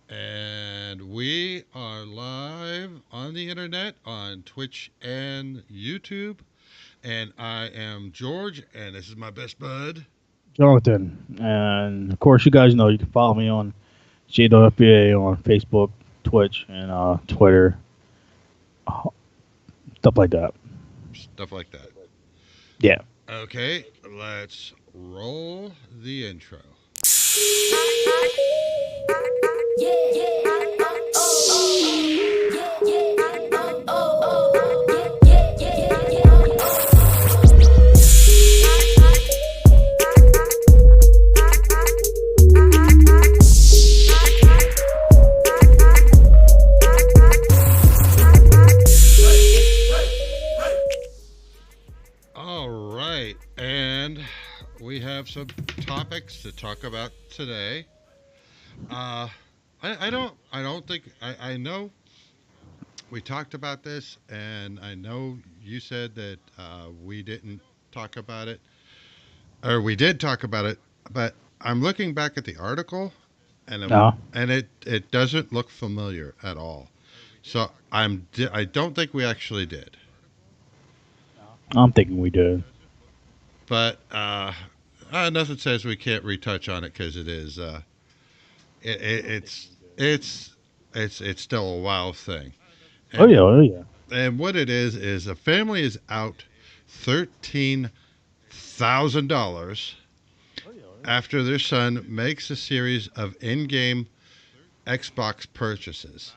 And we are live on the internet on Twitch and YouTube. And I am George, and this is my best bud. Jonathan. And of course, you guys know you can follow me on JWFBA on Facebook, Twitch, and Twitter, stuff like that. Stuff like that. Yeah. Okay, let's roll the intro. All right, and we have some topics to talk about today. Uh, I don't think, I know we talked about this, and I know you said that we didn't talk about it, or we did talk about it, but I'm looking back at the article, No, and it doesn't look familiar at all. So I don't think we actually did, I'm thinking we did. but nothing says we can't retouch on it because it is it, it, it's it's it's still a wild thing. Oh And yeah, oh yeah. what it is a family is out $13,000 after their son makes a series of in-game Xbox purchases.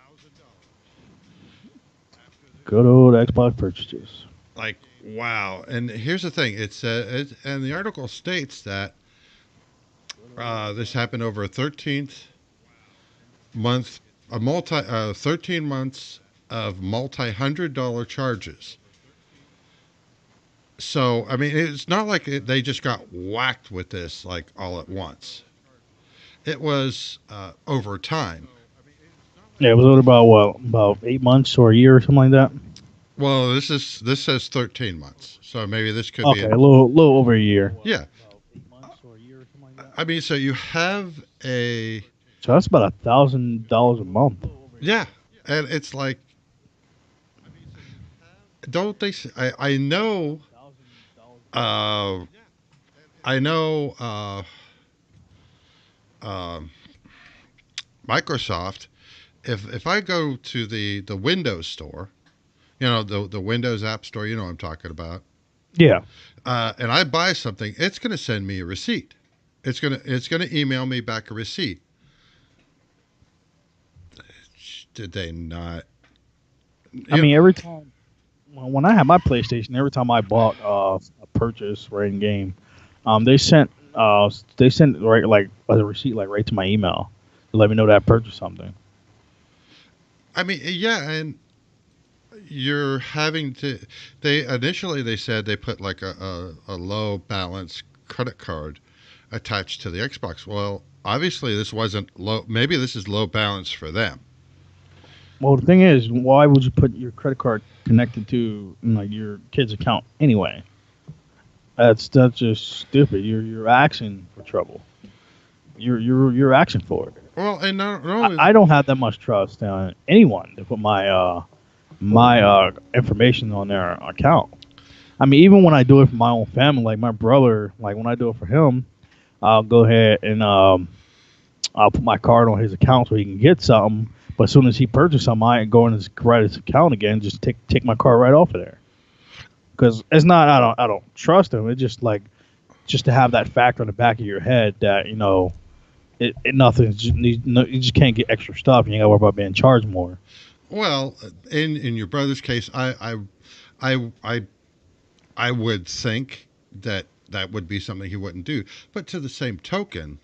Good old Xbox purchases. Like, wow! And here's the thing: and the article states that this happened over a 13 month, 13 months of multi-$100 charges. So I mean, it's not like they just got whacked with this like all at once. It was over time. Yeah, it was only about what, about 8 months or a year or something like that. Well, this says 13 months, so maybe this could be Okay, a little over a year. yeah. I mean, so you have a So that's about $1,000 a month. yeah, and it's like don't they? I know. Uh, I know. Um Microsoft. If I go to the Windows store, the Windows App Store, you know what I'm talking about, Yeah. and I buy something, it's going to send me a receipt. It's gonna email me back a receipt. Did they not? I You know, mean, every time when I had my PlayStation, every time I bought a purchase right in game, they sent right like a receipt like right to my email to let me know that I purchased something. I mean, yeah, and you're having to. They said they put like a low balance credit card attached to the Xbox. Well, obviously this wasn't low. Maybe this is low balance for them. Well, the thing is, why would you put your credit card connected to like your kid's account anyway? That's just stupid. You're asking for trouble. You're asking for it. Well, and not I, only I don't have that much trust in anyone to put my information on their account. I mean, even when I do it for my own family, like my brother, like when I do it for him, I'll go ahead and I'll put my card on his account so he can get something. But as soon as he purchases something, I go in his credit account again, just take my card right off of there. Because it's not I don't trust him. It's just like just to have that factor in the back of your head that it nothing. You just can't get extra stuff. And you got to worry about being charged more. well, in your brother's case, I I I would think that that would be something he wouldn't do. But to the same token,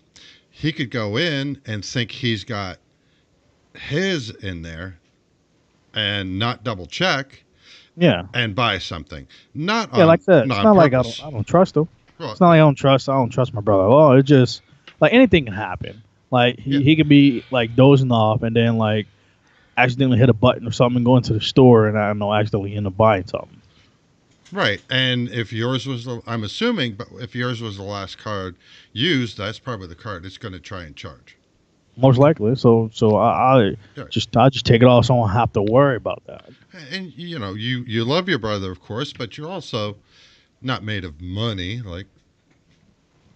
he could go in and think he's got his in there and not double check Yeah, and buy something. Not yeah. on Like that. It's not on not like I don't purpose. I don't trust him. Well, It's not like I don't trust my brother. Oh, it's just like anything can happen. Like yeah, he could be like dozing off and then like accidentally hit a button or something and go into the store and I don't know accidentally end up buying something. right. And if yours was I'm assuming, but if yours was the last card used, that's probably the card it's going to try and charge. most likely. So Right. I just take it off, so I don't have to worry about that. And you love your brother, of course, but you're also not made of money. Like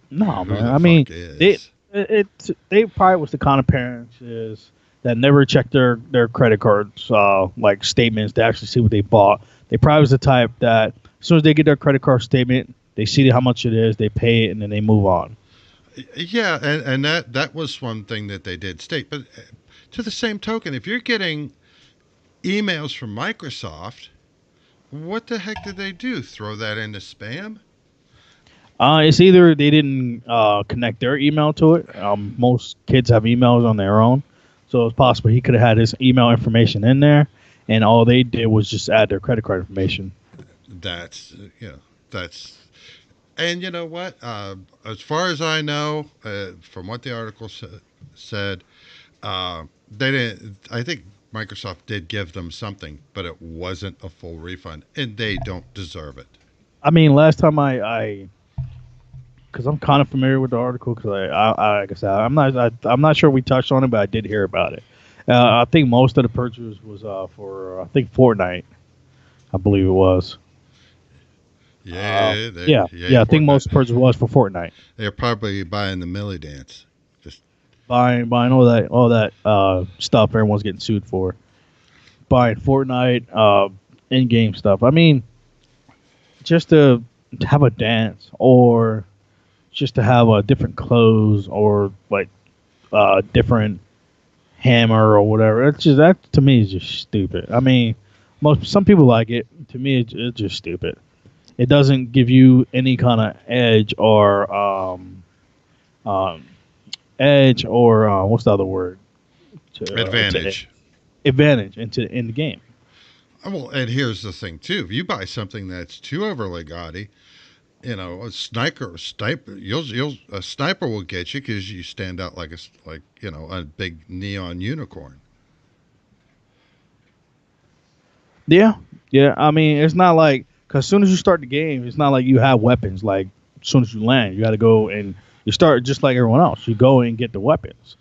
No, who man. the I mean, fuck they is? they probably was the kind of parents is that never checked their credit cards like statements to actually see what they bought. They probably was the type that as soon as they get their credit card statement, they see how much it is, they pay it, and then they move on. Yeah, and that was one thing that they did state. But to the same token, if you're getting emails from Microsoft, what the heck did they do? Throw that into spam? It's either they didn't connect their email to it. Most kids have emails on their own, so it's possible he could have had his email information in there, and all they did was just add their credit card information. That's that's and you know what? As far as I know, from what the article said, they didn't. I think Microsoft did give them something, but it wasn't a full refund, and they don't deserve it. I mean, last time I because I'm kind of familiar with the article because like I said, I'm not sure we touched on it, but I did hear about it. I think most of the purchase was for I think Fortnite, I believe it was. Yeah, Yeah, I think Fortnite. most of the purchase was for Fortnite. They're probably buying the Millie dance. Just Buying all that stuff everyone's getting sued for. Buying Fortnite in game stuff. I mean, just to have a dance or just to have different clothes or like different hammer or whatever. It's just that to me is just stupid. I mean, most some people like it. To me, it's just stupid. It doesn't give you any kind of um, edge or what's the other word to advantage. advantage into in the game. Well, and here's the thing too: if you buy something that's too overly gaudy, you'll a sniper will get you because you stand out like a big neon unicorn. Yeah, yeah. I mean, it's not like because as soon as you start the game, it's not like you have weapons. Like as soon as you land, you got to go and you start just like everyone else. You go and get the weapons.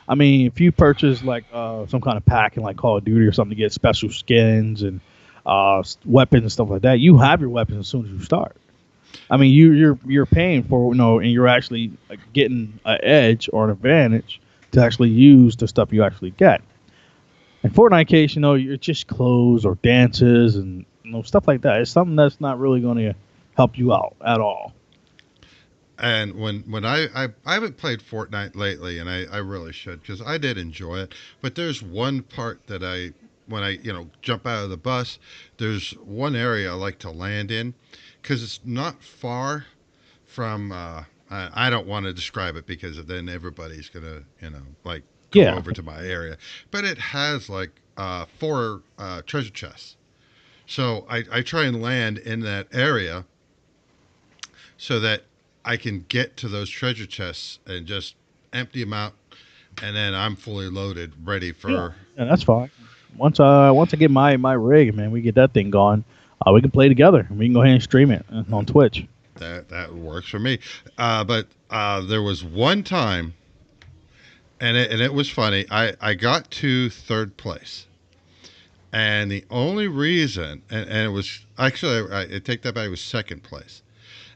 I mean, if you purchase like some kind of pack in like Call of Duty or something to get special skins and weapons and stuff like that, you have your weapons as soon as you start. I mean, you're paying for and you're actually like, getting an edge or an advantage to actually use the stuff you actually get. In Fortnite case, it's just clothes or dances and stuff like that. It's something that's not really going to help you out at all. And when I haven't played Fortnite lately, and I really should because I did enjoy it. But there's one part that when I jump out of the bus, there's one area I like to land in because it's not far from. I don't want to describe it because then everybody's gonna like go Yeah, over to my area. But it has like four treasure chests, so I try and land in that area so that I can get to those treasure chests and just empty them out, and then I'm fully loaded, ready yeah, for yeah. That's fine. Once I get my rig, man, we get that thing going. We can play together. We can go ahead and stream it on Twitch. that. That works for me. But there was one time, and it was funny. I got to third place, and the only reason, and it was actually I take that back. It was second place,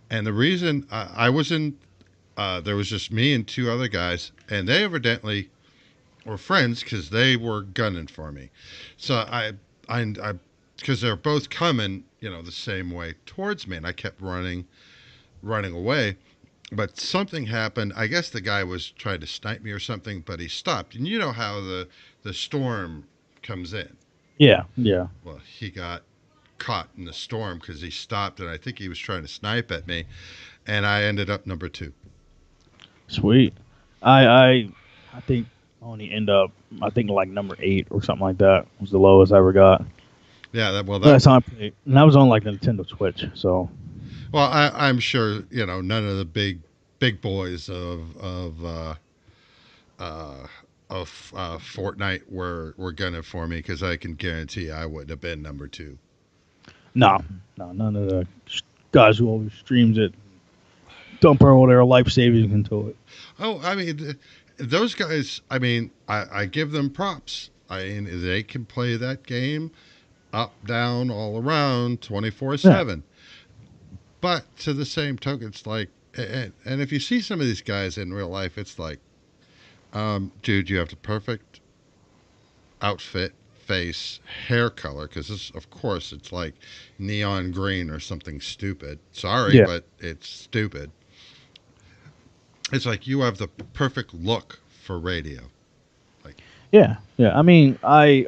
and the reason I was in. There was just me and two other guys, and they evidently were friends because they were gunning for me. So I, because they're both coming, the same way towards me, and I kept running away. But something happened. I guess the guy was trying to snipe me or something, but he stopped. And you know how the storm comes in. Yeah, yeah. Well, he got caught in the storm because he stopped, and I think he was trying to snipe at me, and I ended up number two. Sweet. I think I only end up I think like number 8 or something like that was the lowest I ever got. Yeah, that Last time I played, and that was on like the Nintendo Switch. So well, I'm sure none of the big boys uh, of Fortnite were gunning for me because I can guarantee I would have been number two. no, no, none of the guys who always streams it dump all their life savings into it. Oh, I mean, those guys, I mean, I give them props. I mean, they can play that game up, down, all around, 24 Yeah, 7. But to the same token, it's like, and if you see some of these guys in real life, it's like, dude, you have the perfect outfit, face, hair color, because of course, it's like neon green or something stupid. Sorry, yeah, but it's stupid. It's like you have the perfect look for radio. Like, yeah, yeah. I mean, I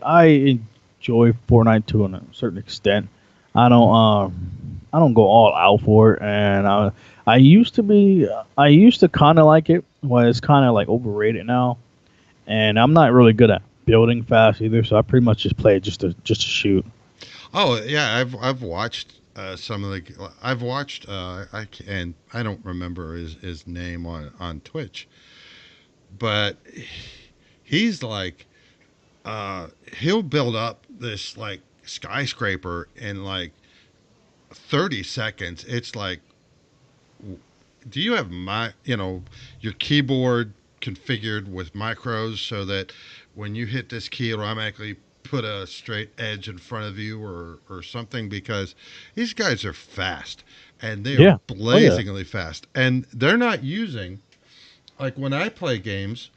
enjoy Fortnite to a certain extent. I don't go all out for it, and I used to kind of like it. Well, it's kind of like overrated now, and I'm not really good at building fast either. So I pretty much just play it just to shoot. oh yeah, I've watched some of the. I've watched. And I don't remember his name on Twitch, but he's like, he'll build up this like skyscraper in like 30 seconds. It's like, do you have your keyboard configured with macros so that when you hit this key, it'll automatically put a straight edge in front of you or something? Because these guys are fast and they are Yeah. Oh yeah. blazingly fast, and they're not using, like when I play games,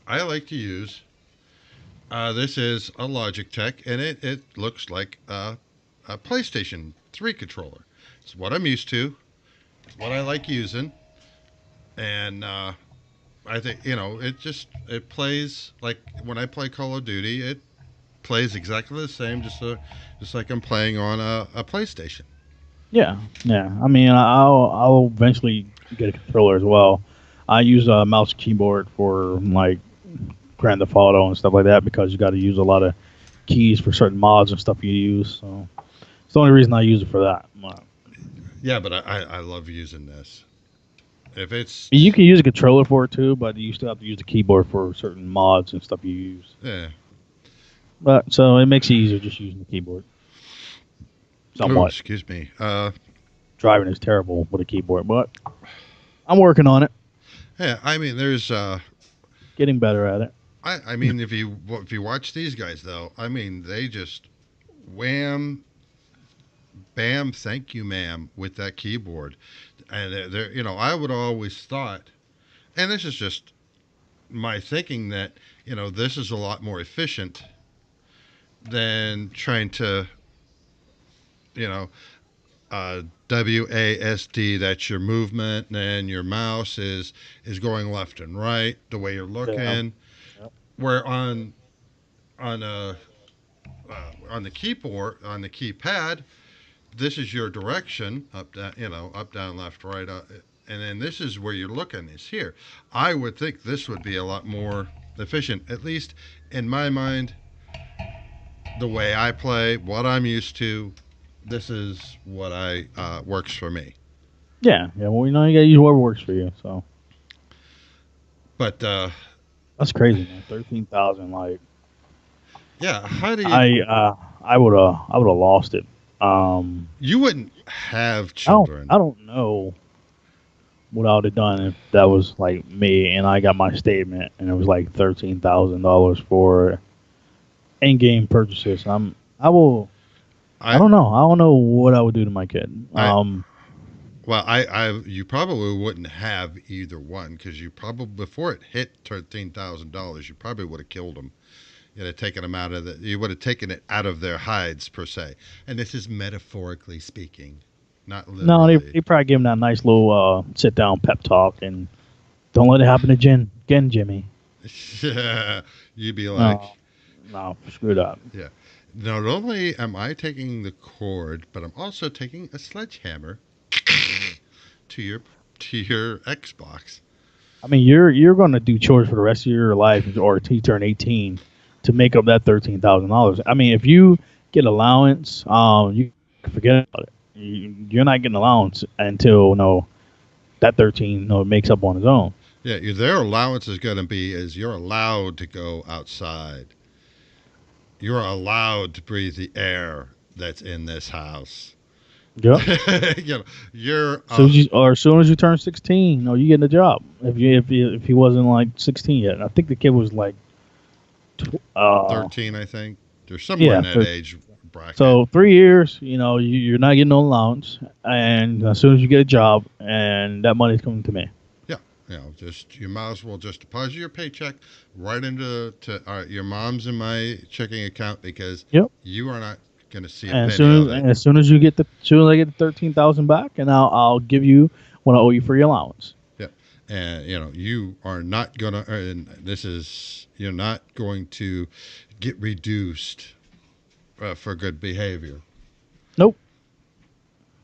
I like to use. This is a Logitech, and it looks like a PlayStation 3 controller. It's what I'm used to. It's what I like using, and I think it plays like when I play Call of Duty. It plays exactly the same, just like I'm playing on a PlayStation. Yeah. Yeah. I mean, I'll eventually get a controller as well. I use a mouse keyboard for like Grand Theft Auto and stuff like that because you got to use a lot of keys for certain mods and stuff you use. So it's the only reason I use it for that. Yeah, but I love using this. If it's You can use a controller for it too, but you still have to use the keyboard for certain mods and stuff you use. yeah. But so it makes it easier just using the keyboard. Oh, Somewhat. excuse me. Driving is terrible with a keyboard, but I'm working on it, Yeah. I mean, there's getting better at it. I mean, if you watch these guys though, I mean, they just wham, bam, thank you, ma'am, with that keyboard, and I would always thought, and this is just my thinking that this is a lot more efficient than trying to you know WASD. That's your movement, and your mouse is going left and right the way you're Yeah. looking. Yep. Where on a on the keyboard, on the keypad, this is your direction, up down, up down, left, right, and then this is where you're looking, is here. I would think this would be a lot more efficient, at least in my mind. The way I play, what I'm used to, this is what I works for me. Yeah. Yeah. Well, you gotta use whatever works for you. So But that's crazy, man. 13,000. Like yeah, how do you? I would have lost it. Um, You wouldn't have children. I don't know what I would have done if that was like me and I got my statement and it was like $13,000 for in-game purchases. I I don't know. I don't know what I would do to my kid. I Well, you probably wouldn't have either one, because you probably, before it hit $13,000, you probably would have killed them. You'd have taken them out of the. You would have taken it out of their hides per se, and this is metaphorically speaking, not No, literally. they probably give him that nice little sit down pep talk and don't let it happen to Jen again, Jimmy. Yeah, you'd be like, No, no, screw that. yeah. Not only am I taking the cord, but I'm also taking a sledgehammer to your Xbox. I mean, you're going to do chores for the rest of your life, or till you turn 18, to make up that $13,000. I mean, if you get allowance, you can forget about it. You're not getting allowance until that 13 makes up on its own. Yeah, their allowance is going to be is you're allowed to go outside. You're allowed to breathe the air that's in this house. Yep. you know, you're As soon as you turn 16, you getting a job. If he wasn't like 16 yet, I think the kid was like, 13, I think. They're somewhere in yeah. that age bracket. So 3 years, you're not getting no allowance, and as soon as you get a job, and that money's coming to me. Yeah, just you might as well just deposit your paycheck right into your mom's and my checking account because Yep. you are not going to see a And penny of it. as soon as you get as soon as I get the 13,000 back, and I'll give you what I owe you for your allowance. Yeah, and you are not going to. And you're not going to get reduced for good behavior. Nope.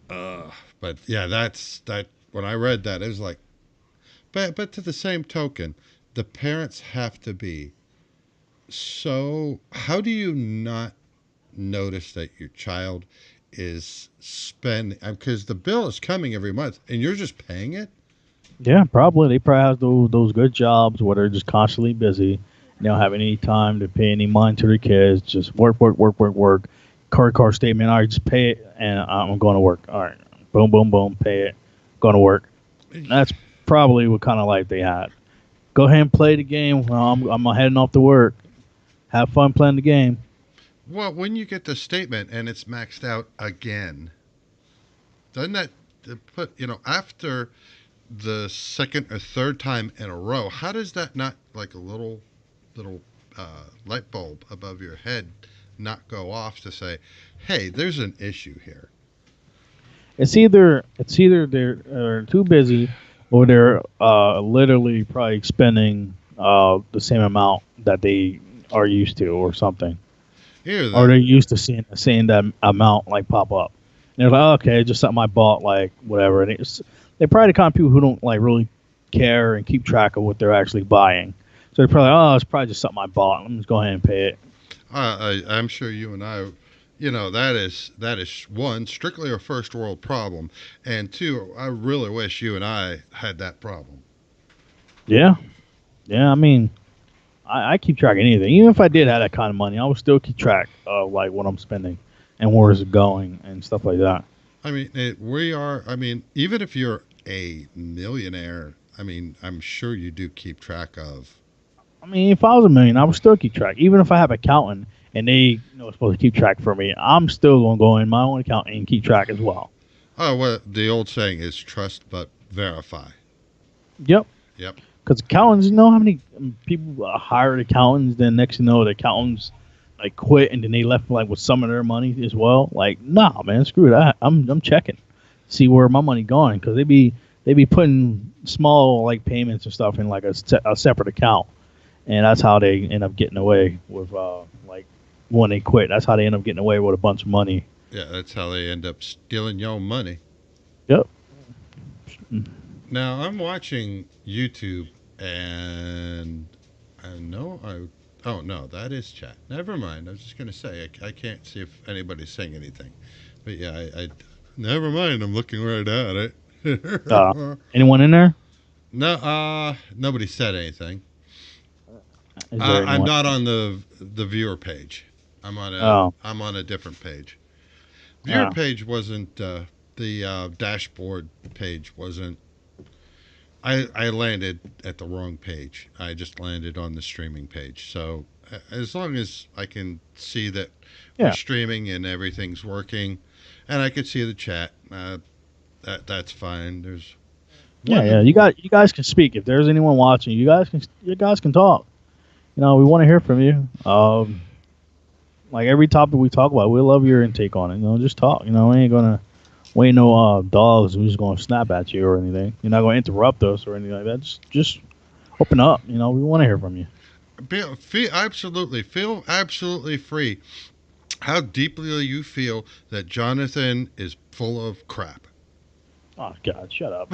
But yeah, that's that. When I read that, it was like, but to the same token, the parents have to be so. How do you not notice that your child is spending because the bill is coming every month and you're just paying it? Yeah, probably. They probably have those good jobs where they're just constantly busy. They don't have any time to pay any mind to their kids. Just work, work, work, work, work. Card statement. All right, just pay it, and I'm going to work. All right, boom, boom, boom, pay it. Going to work. That's probably what kind of life they had. Go ahead and play the game. Well, I'm heading off to work. Have fun playing the game. Well, when you get the statement and it's maxed out again, doesn't that put after the second or third time in a row? How does that not like a little light bulb above your head not go off to say, "Hey, there's an issue here." It's either they're too busy, or they're literally probably spending the same amount that they are used to, or something. Either Or that. they're used to seeing that amount like pop up. And they're like, oh, okay, just something I bought, like whatever. And they're probably the kind of people who don't like really care and keep track of what they're actually buying. So they're probably, oh, it's probably just something I bought. Let me just go ahead and pay it. I'm sure you and I, that is one strictly a first world problem, and two, I really wish you and I had that problem. Yeah, yeah. I mean, I keep track of anything. Even if I did have that kind of money, I would still keep track of like what I'm spending and where it's going and stuff like that. I mean, we are. I mean, even if you're a millionaire, I mean, I'm sure you do keep track of. I mean, if I was a million, I would still keep track. Even if I have an accountant and they supposed to keep track for me, I'm still gonna go in my own account and keep track as well. Oh, well, the old saying is trust but verify. Yep. Yep. Because accountants, you know how many people hired accountants, then next you know the accountants like quit and then they left like with some of their money as well. Like, nah, man, screw that. I'm checking, see where my money going because they be putting small like payments and stuff in like a separate account, and that's how they end up getting away with like when they quit. That's how they end up getting away with a bunch of money. Yeah, that's how they end up stealing your money. Yep. Now I'm watching YouTube, and I know I. Oh no, that is chat. Never mind. I was just gonna say I can't see if anybody's saying anything, but yeah, never mind. I'm looking right at it. Uh, Anyone in there? No, nobody said anything. Is there I'm anyone? not on the viewer page. Oh, I'm on a different page. Viewer oh, page wasn't the dashboard page wasn't. I landed at the wrong page. I just landed on the streaming page. So as long as I can see that we're yeah. streaming and everything's working, and I can see the chat, that's fine. There's Yeah, yeah. one. You guys can speak if there's anyone watching. You guys can talk. We want to hear from you. Like every topic we talk about, we love your intake on it. Just talk. We ain't no dogs who's gonna snap at you or anything. You're not gonna interrupt us or anything like that. Just open up. We want to hear from you. Feel absolutely free. How deeply you feel that Jonathan is full of crap. Oh God, shut up.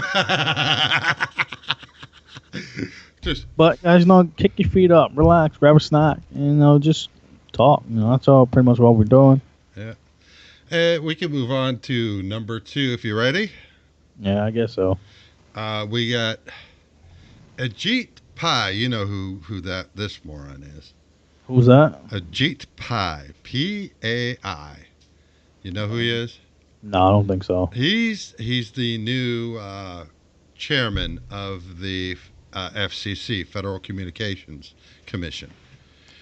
Just But guys, kick your feet up, relax, grab a snack, and just talk. That's all pretty much what we're doing. yeah. We can move on to number two if you're ready. Yeah, I guess so. We got Ajit Pai. You know who that this moron is. Who's that? Ajit Pai. Pai. You know who he is? No, I don't think so. He's the new chairman of the FCC, Federal Communications Commission.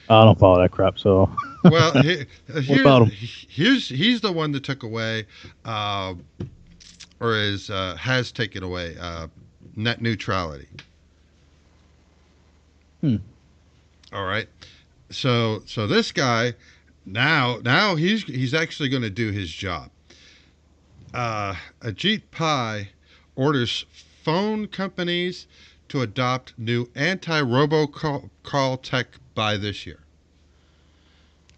I don't follow that crap. So Well, what about him? he's the one that took away, uh, or has taken away net neutrality. Hmm. All right. So this guy now he's actually going to do his job. Ajit Pai orders phone companies to adopt new anti-robocall tech by this year.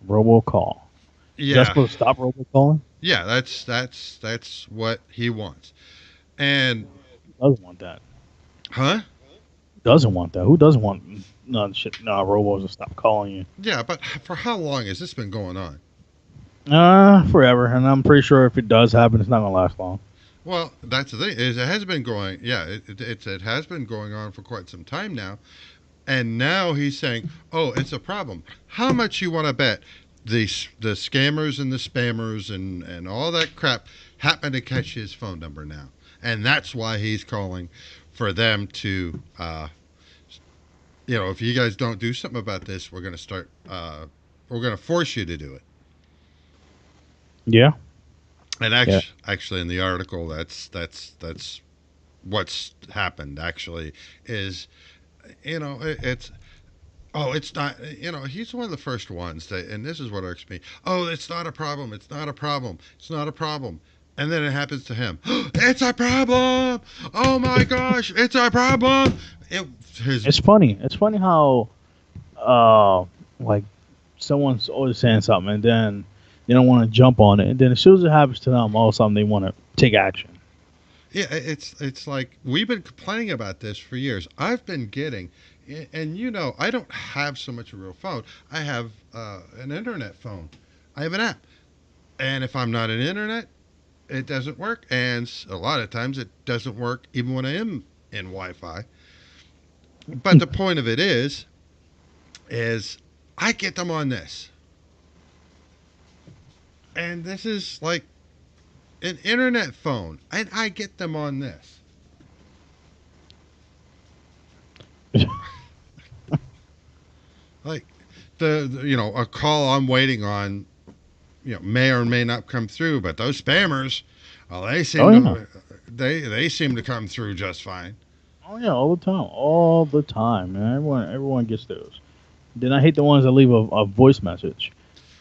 Robocall. Is that Yeah, supposed to stop robocalling? yeah, that's what he wants. And Doesn't want that. huh? Doesn't want that. Who doesn't want no shit? No, robos to stop calling you. Yeah, but for how long has this been going on? Forever. And I'm pretty sure if it does happen, it's not gonna last long. Well, that's the thing is it has been going. Yeah, it has been going on for quite some time now. And now he's saying, "Oh, it's a problem. How much you want to bet the scammers and the spammers and all that crap happen to catch his phone number now, and that's why he's calling for them to, if you guys don't do something about this, we're going to start. We're going to force you to do it." Yeah. And Yeah. actually, in the article, that's what's happened. Actually, is it's oh, it's not. He's one of the first ones that, and this is what irks me. Oh, it's not a problem. It's not a problem. It's not a problem. And then it happens to him. It's a problem. Oh my gosh, it's a problem. It, his It's funny. It's funny how uh like someone's always saying something and then they don't want to jump on it, and then as soon as it happens to them, all of a sudden they want to take action. Yeah, it's like we've been complaining about this for years. I've been getting, and I don't have so much a real phone. I have an internet phone. I have an app, and if I'm not in internet, it doesn't work. And a lot of times it doesn't work even when I am in Wi-Fi. But the point of it is I get them on this, and this is like an internet phone, and I get them on this. Like a call I'm waiting on, may or may not come through, but those spammers, well, Oh yeah. they seem to come through just fine. Oh yeah, all the time, man. Everyone gets those. Then I hate the ones that leave a voice message,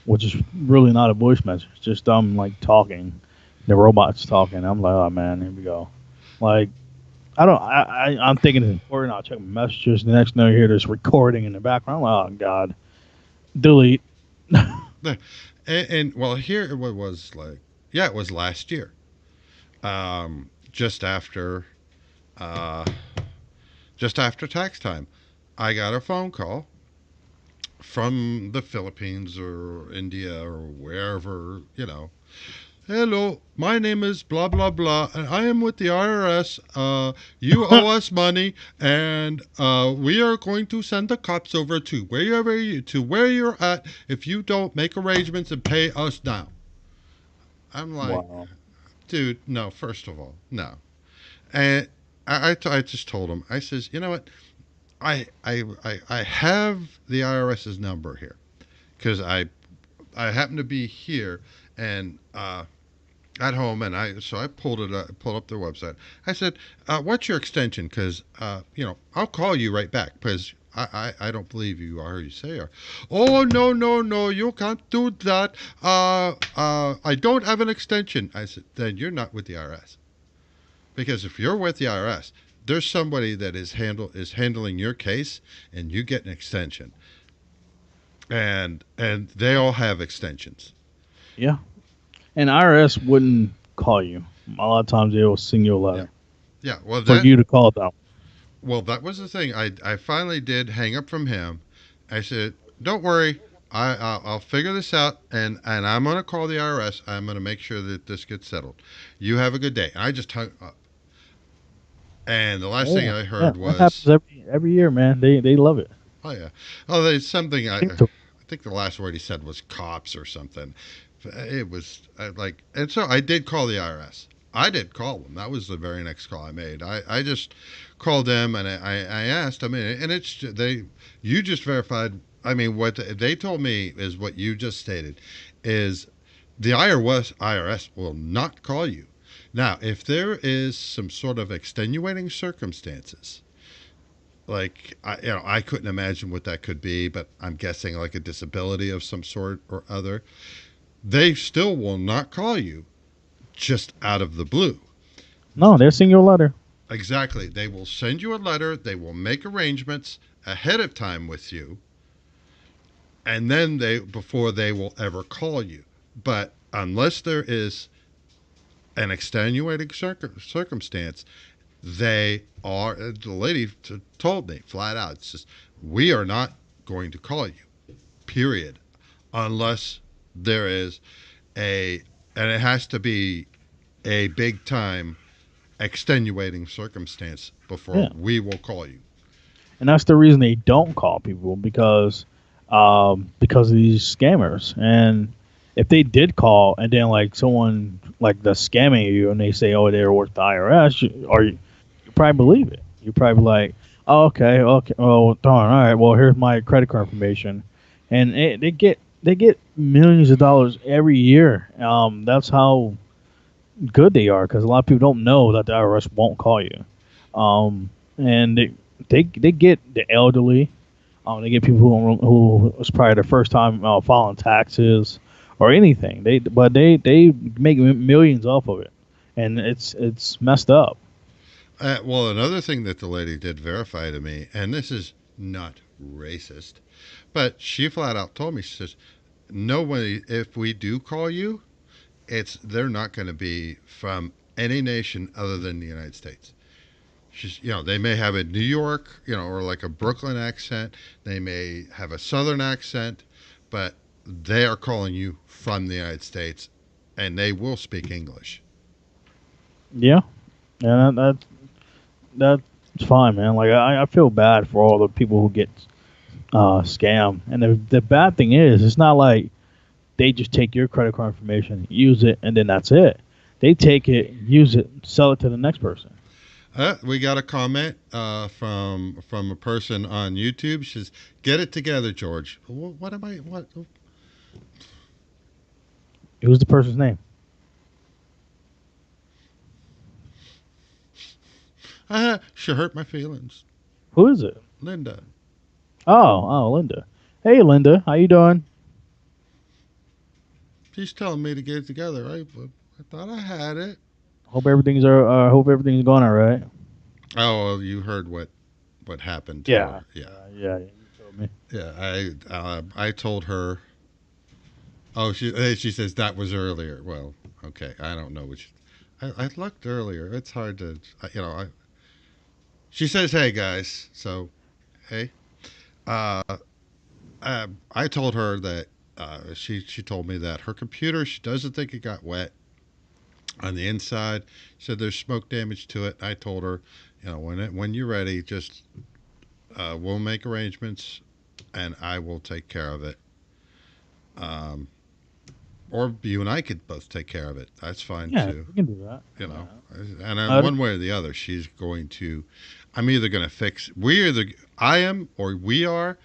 which is really not a voice message, just them like talking, the robots talking. I'm like, oh man, here we go. Like I don't, I'm thinking it's important. I'll check my messages. The next thing I hear this recording in the background. I'm like, oh god, delete. And well, here it was like, yeah, it was last year, just after uh, just after tax time, I got a phone call from the Philippines or India or wherever. Hello, my name is blah blah blah, and I am with the IRS. You owe us money, and we are going to send the cops over to where you're at if you don't make arrangements and pay us now. I'm like, Wow. dude, no. First of all, no. And I just told him. I says, you know what? I have the IRS's number here because I happen to be here and at home, and I pulled up their website. I said, "What's your extension?" Because I'll call you right back because I don't believe you are who you say you are. Oh no no no! You can't do that. I don't have an extension. I said, then you're not with the IRS because if you're with the IRS, there's somebody that is handling your case, and you get an extension, and they all have extensions. Yeah. And IRS wouldn't call you. A lot of times they will send you a Yeah. letter Yeah, well for that you to call them. that was the thing. I finally did hang up from him. I said, "Don't worry, I'll figure this out, and I'm gonna call the IRS. I'm gonna make sure that this gets settled. You have a good day." I just hung up, and the last thing Yeah. I Yeah. heard That happens was, every year, man. They love it. "Oh yeah, oh there's something." I Seems to- think the last word he said was "cops" or something. It was like, and so I did call the IRS. I did call them. That was the very next call I made. I just called them and I asked. I mean, and it's they. You just verified. I mean, what they told me is what you just stated, is the IRS will not call you. Now, if there is some sort of extenuating circumstances, like I couldn't imagine what that could be, but I'm guessing like a disability of some sort or other, they still will not call you just out of the blue. No, they'll send you a letter. Exactly. They will send you a letter, they will make arrangements ahead of time with you, and then they before they will ever call you. But unless there is an extenuating circumstance, they are the lady told me flat out, it's just we are not going to call you, period, unless there is a and it has to be a big time extenuating circumstance before Yeah, we will call you. and that's the reason they don't call people because of these scammers. And if they did call and then like someone like that's scamming you and they say, "Oh, they're with the IRS," you probably believe it. You probably like, "Oh, okay, okay, oh, darn, all right. Well, here's my credit card information," and they get millions of dollars every year. That's how good they are because a lot of people don't know that the IRS won't call you. And they get the elderly. They get people who it's probably their first time filing taxes or anything. They make millions off of it, and it's messed up. Well, another thing that the lady did verify to me, and this is not racist, but she flat out told me, she says, nobody, if we do call you, they're not going to be from any nation other than the United States. She's, they may have a New York, or like a Brooklyn accent. They may have a Southern accent, but they are calling you from the United States, and they will speak English. Yeah, and that's fine, man. Like I feel bad for all the people who get scammed, and the bad thing is, it's not like they just take your credit card information, use it, and then that's it. They take it, use it, sell it to the next person. We got a comment from a person on YouTube. She says, "Get it together, George." What am I? What? Who's the person's name? She hurt my feelings. Who is it? Linda. Oh, Linda. Hey, Linda, how you doing? She's telling me to get it together. I thought I had it. Hope everything's going all right. Oh, well, you heard what happened to Yeah, her. Yeah, yeah. You told me. yeah. I told her. Oh, she says that was earlier. Well, okay. I don't know which. I looked earlier. It's hard to She says, "Hey guys." So hey. Uh, I told her that she told me that her computer, she doesn't think it got wet on the inside. She said there's smoke damage to it. I told her, when you're ready, just we'll make arrangements and I will take care of it. Um, or you and I could both take care of it. That's fine Yeah, too. we can do that. You know, Yeah. and then Uh, one way or the other, she's going to. I'm either going to fix. We either I am or we are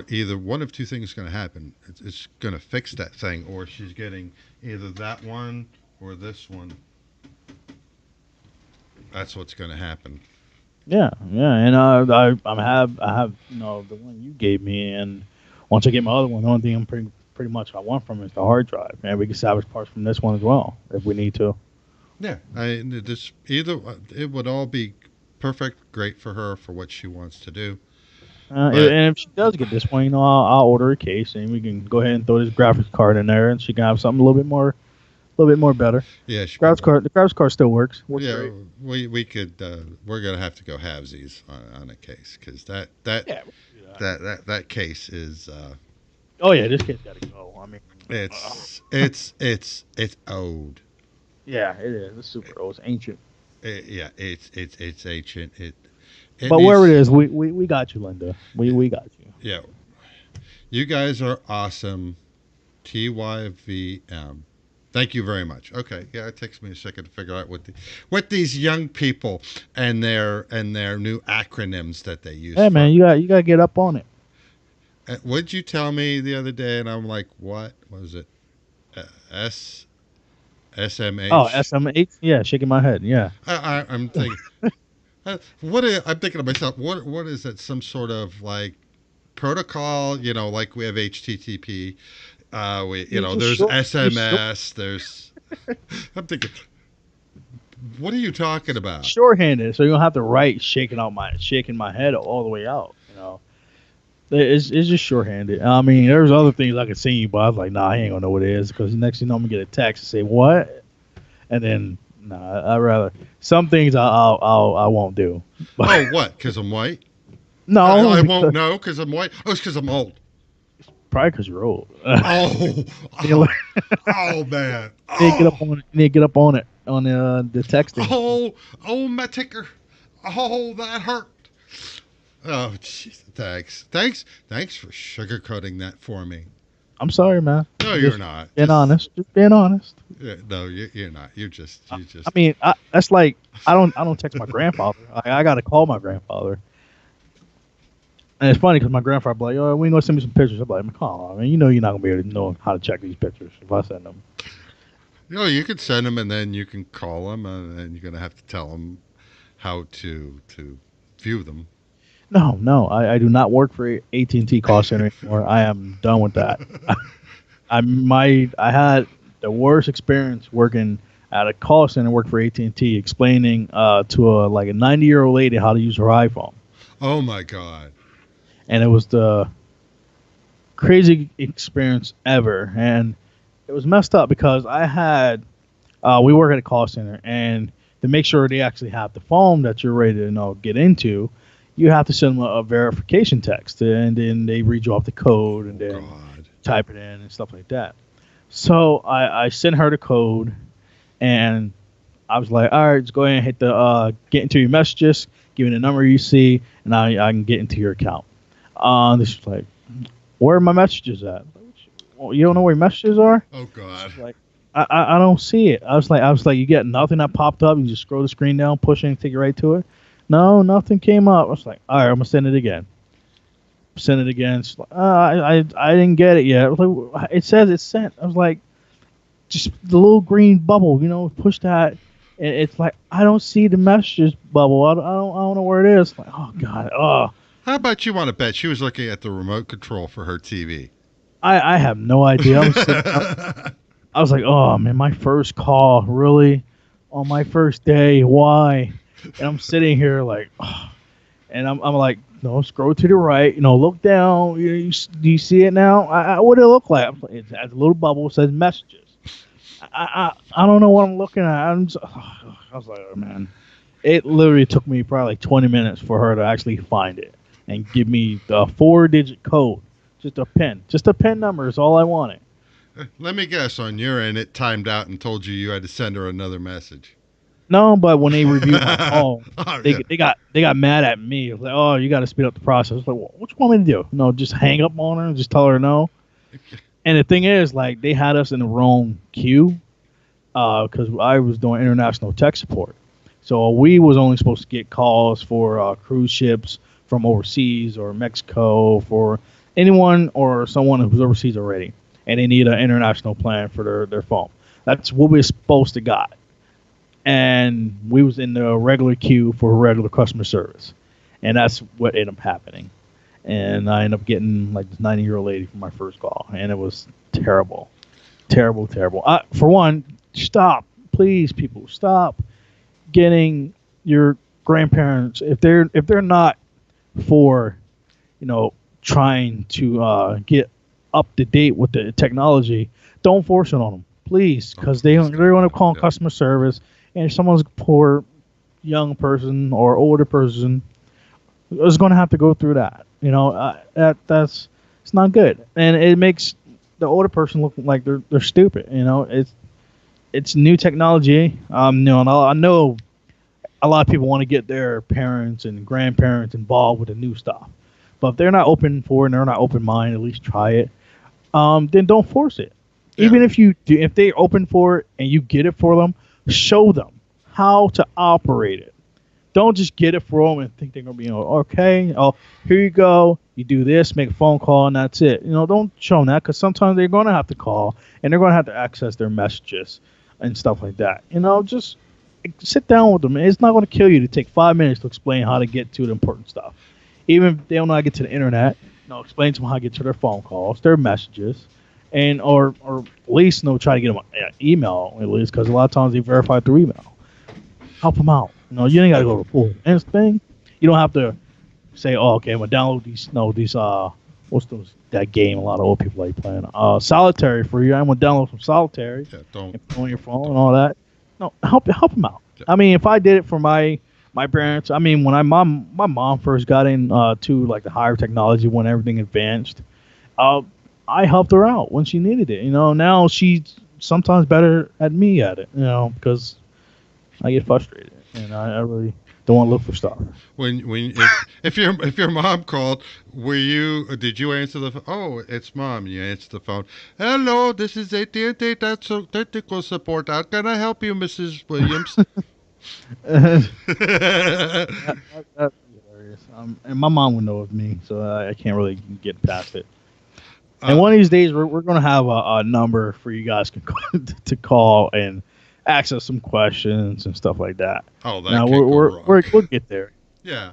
either one of two things is going to happen. It's going to fix that thing, or she's getting either that one or this one. That's what's going to happen. yeah, and I have the one you gave me, and once I get my other one, the only thing I'm pretty much I want from it is the hard drive, and we can salvage parts from this one as well if we need to. Yeah, this either it would all be perfect, great for her for what she wants to do. But And if she does get this one, I'll order a case, and we can go ahead and throw this graphics card in there, and she can have something a little bit more better. yeah, she can. The graphics card still works Yeah, great. we could. We're gonna have to go halvesies on a case because Yeah, we can do that. that case is Oh yeah, this kid's got to go. I mean, it's old. yeah, it is. It's super old. It's ancient. Yeah, it's ancient. It But wherever it needs. is, we got you, Linda. We got you. Yeah, you guys are awesome TYVM. Thank you very much. Okay, yeah, it takes me a second to figure out what these young people and their new acronyms that they use Yeah, man, for. you gotta get up on it. What did you tell me the other day? And I'm like, what was it? S Oh, SMH. SMH. Yeah, shaking my head. Yeah. I'm thinking. I'm thinking to myself, what is that? Some sort of like protocol? Like we have HTTP. It's just there's short. Just short. SMS. There's. I'm thinking, what are you talking about? Shorthanded, so you don't have to write shaking my head all the way out. It's just shorthanded. I mean, there's other things I could send you, but I was like, nah, I ain't gonna know what it is because next thing you know, I'm gonna get a text and say what, and then nah, I rather some things I won't do. Oh, what? Because I'm white? No, I won't because know because I'm white. Oh, it's because I'm old. probably because you're old. Oh, you oh, oh, man. need to get up Oh, on it. You need to get up on it on the texting. oh, my ticker. Oh, that hurt. Oh, jeez. Thanks for sugarcoating that for me. I'm sorry, man. No, you're Just not. being honest. Just being honest. No, you're not. I, You just. I mean, that's like I don't text my grandfather. I gotta call my grandfather. And it's funny because my grandfather be like, "Oh, we ain't gonna send me some pictures." I'm like, "Come on, man. You know you're not gonna be able to know how to check these pictures if I send them." You can send them and then you can call them and then you're gonna have to tell them how to view them. No, I do not work for AT&T call center anymore. I am done with that. I had the worst experience working at a call center. Worked for AT&T, explaining to a 90-year-old lady how to use her iPhone, Oh my God. and it was the crazy experience ever. And it was messed up because I had we work at a call center, and to make sure they actually have the phone that you're ready to get into, you have to send them a verification text, and then they read you off the code, and Oh then God. type it in and stuff like that. So I sent her the code, and I was like, all right, just go ahead and hit the get into your messages, give me the number you see, and I can get into your account. This is like, where are my messages at? Well, you don't know where your messages are? Oh God. She's like, I don't see it. I was like, you get nothing that popped up. You just scroll the screen down, push it, and take it right to it. No, nothing came up. I was like, all right, I'm gonna send it again. Send it again. She's like, I didn't get it yet. I was like, it says it's sent. I was like, just the little green bubble, push that. And it's like I don't see the messages bubble. I don't know where it is. Like, oh God, oh, How about you want to bet she was looking at the remote control for her TV? I have no idea. I was like, oh man, my first call, really, on my first day, why? And I'm sitting here like, oh, and I'm like, no, scroll to the right, look down. Do you see it now? What did it look like? It has a little bubble, says messages. I don't know what I'm looking at. I was like, oh man, it literally took me probably like 20 minutes for her to actually find it and give me the 4-digit code, just a pin number is all I wanted. Let me guess. On your end, it timed out and told you had to send her another message. No, but when they reviewed my call, Oh, they yeah. they got mad at me. It was like, oh, you got to speed up the process. I was like, well, what you want me to do? No, just hang up on her and just tell her no. And the thing is, like, they had us in the wrong queue because I was doing international tech support. So we was only supposed to get calls for cruise ships from overseas or Mexico, for anyone or someone who's overseas already, and they need an international plan for their phone. That's what we were supposed to got. And we was in the regular queue for regular customer service, and that's what ended up happening. And I ended up getting like this 90-year-old lady for my first call, and it was terrible, terrible, terrible. For one, stop, please, people, stop getting your grandparents if they're not for trying to get up to date with the technology. Don't force it on them, please, because they're going to call customer service, and if someone's poor young person or older person is going to have to go through that. That's it's not good, and it makes the older person look like they're stupid. It's new technology. And I know a lot of people want to get their parents and grandparents involved with the new stuff, but if they're not open for it and they're not open minded, at least try it. Then don't force it. Yeah. Even if if they open for it and you get it for them, show them how to operate it. Don't just get it for them and think they're gonna be, okay. Oh, here you go. You do this, make a phone call, and that's it. Don't show them that because sometimes they're gonna have to call and they're gonna have to access their messages and stuff like that. Just sit down with them. It's not gonna kill you to take 5 minutes to explain how to get to the important stuff. Even if they don't know how to get to the internet, explain to them how to get to their phone calls, their messages, and or at least try to get them an email at least because a lot of times they verify through email. Help them out. You ain't got to go to the full thing. You don't have to say, oh, okay, I'm gonna download these. No, these what's those that game a lot of old people like playing? Solitary for you. I'm gonna download some Solitary Yeah. Don't. and put on your phone and Don't. all that. No, help them out. Yeah. I mean, if I did it for my parents, I mean, when my mom first got in to like the higher technology when everything advanced, uh, I helped her out when she needed it. Now she's sometimes better at me at it. Because I get frustrated and I really don't want to look for stuff. When if your mom called, did you answer the phone? Oh, it's mom. You answer the phone. Hello, this is AT&T technical support. How can I help you, Mrs. Williams? That's hilarious. And my mom would know of me, so I can't really get past it. And uh, one of these days, we're going to have a number for you guys to call and access some questions and stuff like that. oh, that Now can't go wrong. we'll get there. Yeah.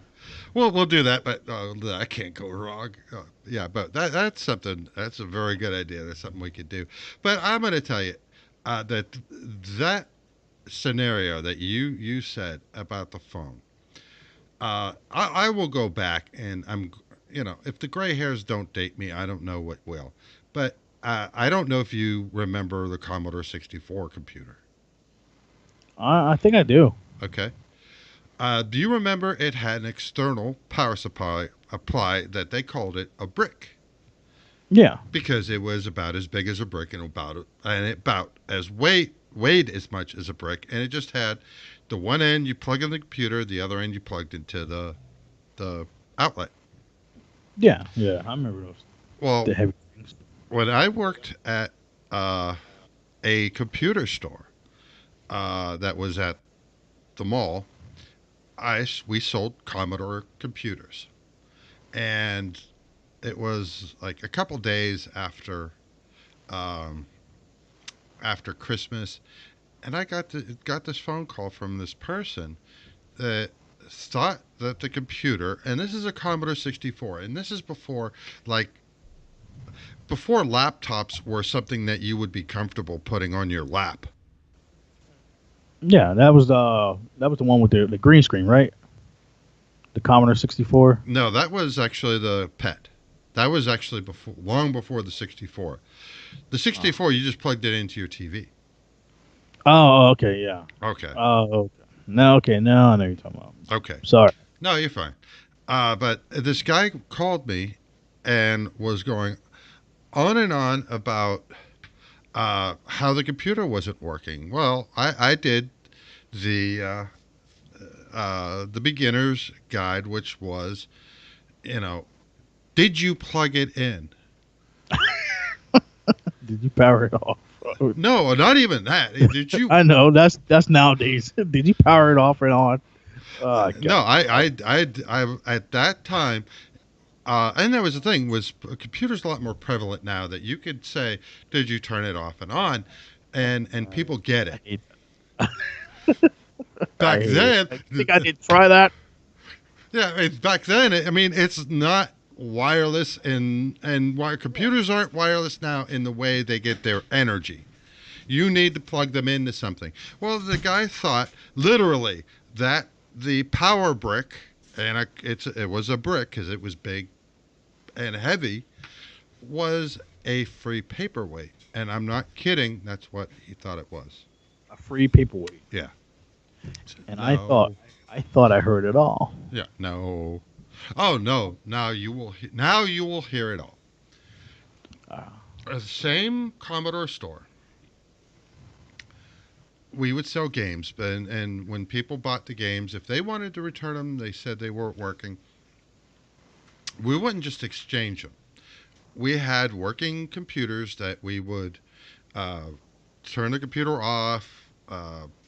Well, we'll do that, but that can't go wrong. Yeah, but that's something. That's a very good idea. That's something we could do. But I'm going to tell you that scenario that you said about the phone. I will go back and if the gray hairs don't date me, I don't know what will. But I don't know if you remember the Commodore 64 computer. I think I do. Okay. Do you remember it had an external power supply apply that they called it a brick Yeah. because it was about as big as a brick and about as weighed as much as a brick, and it just had the one end you plug in the computer, the other end you plugged into the outlet. Yeah. Yeah. I remember those. Well, The heavy things. when I worked at uh, a computer store that was at the mall, we sold Commodore computers, and it was like a couple days um, after Christmas, and I got this phone call from this person that thought that the computer, and this is a Commodore 64, and this is like before laptops were something that you would be comfortable putting on your lap. Yeah, that was the one with the green screen, right? The Commodore 64. No, that was actually the PET. That was actually long before the 64. The Oh. 64, you just plugged it into your TV. Oh, okay, yeah. Okay. Oh, okay. No, okay, now I know what you're talking about. Okay. Sorry. No, you're fine. But this guy called me and was going on and on about how the computer wasn't working. Well, I did the the beginner's guide, which was, you know, did you plug it in? Did you power it off? No, not even that. Did you? I know that's nowadays. Did you power it off and on? Oh No, God. I at that time, and that was the thing was computers a lot more prevalent now that you could say, did you turn it off and on, and people get I it. hate I Back hate it. then, I think I did try that. yeah, back then, I mean, it's not wireless, and why computers aren't wireless now in the way they get their energy. You need to plug them into something. Well, the guy thought literally that the power brick, and it was a brick because it was big and heavy, was a free paperweight. And I'm not kidding. That's what he thought it was. A free paperweight. Yeah. And No. I thought I heard it all. Yeah. No. Oh no. Now you will hear it all. Uh, The same Commodore store. We would sell games, and when people bought the games, if they wanted to return them, they said they weren't working. We wouldn't just exchange them. We had working computers that we would uh, turn the computer off,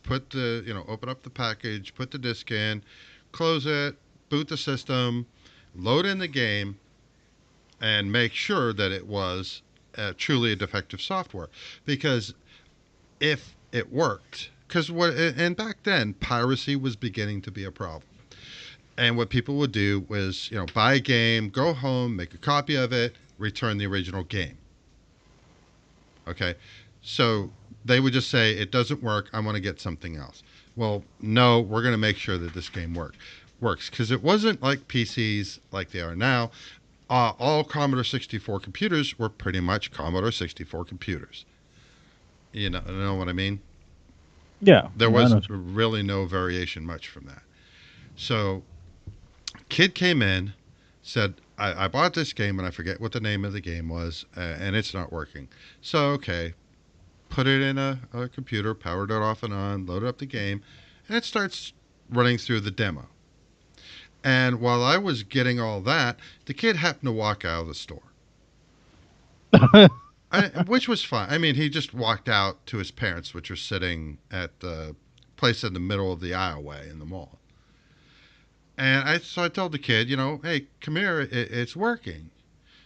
put the, open up the package, put the disk in, close it, boot the system, load in the game, and make sure that it was truly a defective software. Because if it worked, because what, and back then piracy was beginning to be a problem. And what people would do was, buy a game, go home, make a copy of it, return the original game. Okay, so they would just say it doesn't work. I want to get something else. Well, no, we're going to make sure that this game works because it wasn't like PCs like they are now. All Commodore 64 computers were pretty much Commodore 64 computers. You know what I mean? Yeah, There yeah, I was know. really no variation much from that. So, kid came in, said, I bought this game and I forget what the name of the game was, and it's not working. So, okay, put it in a computer, powered it off and on, loaded up the game, and it starts running through the demo. And while I was getting all that, the kid happened to walk out of the store, which was fine. I mean, he just walked out to his parents, which are sitting at the place in the middle of the aisleway in the mall. And so I told the kid, hey, come here, it's working.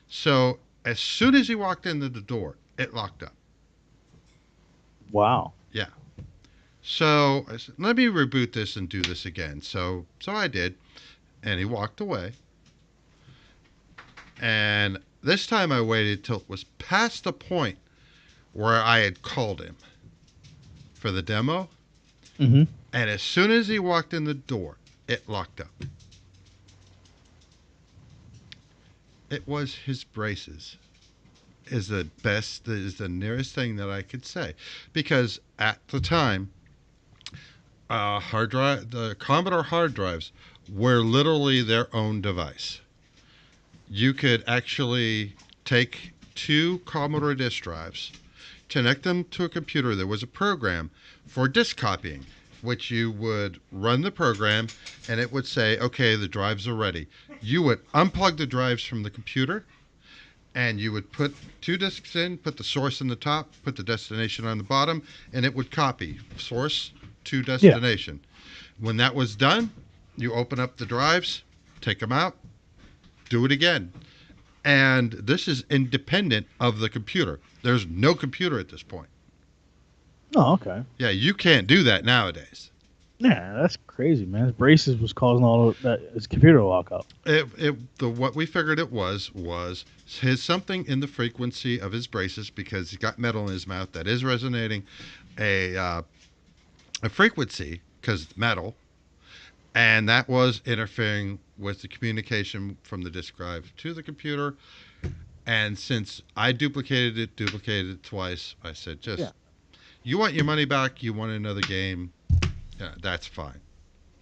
So as soon as he walked into the door, it locked up. Wow. Yeah. So I said, let me reboot this and do this again. So I did, and he walked away. And this time I waited till it was past the point where I had called him for the demo. Hmm. And as soon as he walked in the door, it locked up. It was his braces. Is the nearest thing that I could say, because at the time, the Commodore hard drives were literally their own device. You could actually take two Commodore disk drives, connect them to a computer. There was a program for disk copying, which you would run the program and it would say, okay, the drives are ready. You would unplug the drives from the computer and you would put two disks in, put the source in the top, put the destination on the bottom, and it would copy source to Yeah. destination. When that was done, you open up the drives, take them out, do it again. And this is independent of the computer. There's no computer at this point. Oh, okay. Yeah, you can't do that nowadays. Yeah, that's crazy, man. His braces was causing all of that. His computer lock up. What we figured it was his something in the frequency of his braces because he's got metal in his mouth that is resonating a frequency because it's metal, and that was interfering with the communication from the disk drive to the computer. And since I duplicated it twice, I said, Yeah. just, you want your money back, you want another game, yeah, that's fine.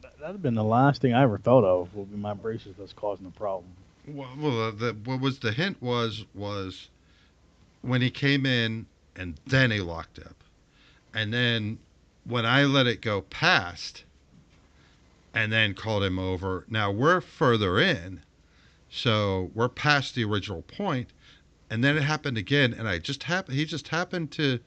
That'd have been the last thing I ever thought of would be my braces that's causing the problem. What was the hint was when he came in and then he locked up. And then when I let it go past and then called him over, now we're further in, so we're past the original point. And then it happened again, and he just happened to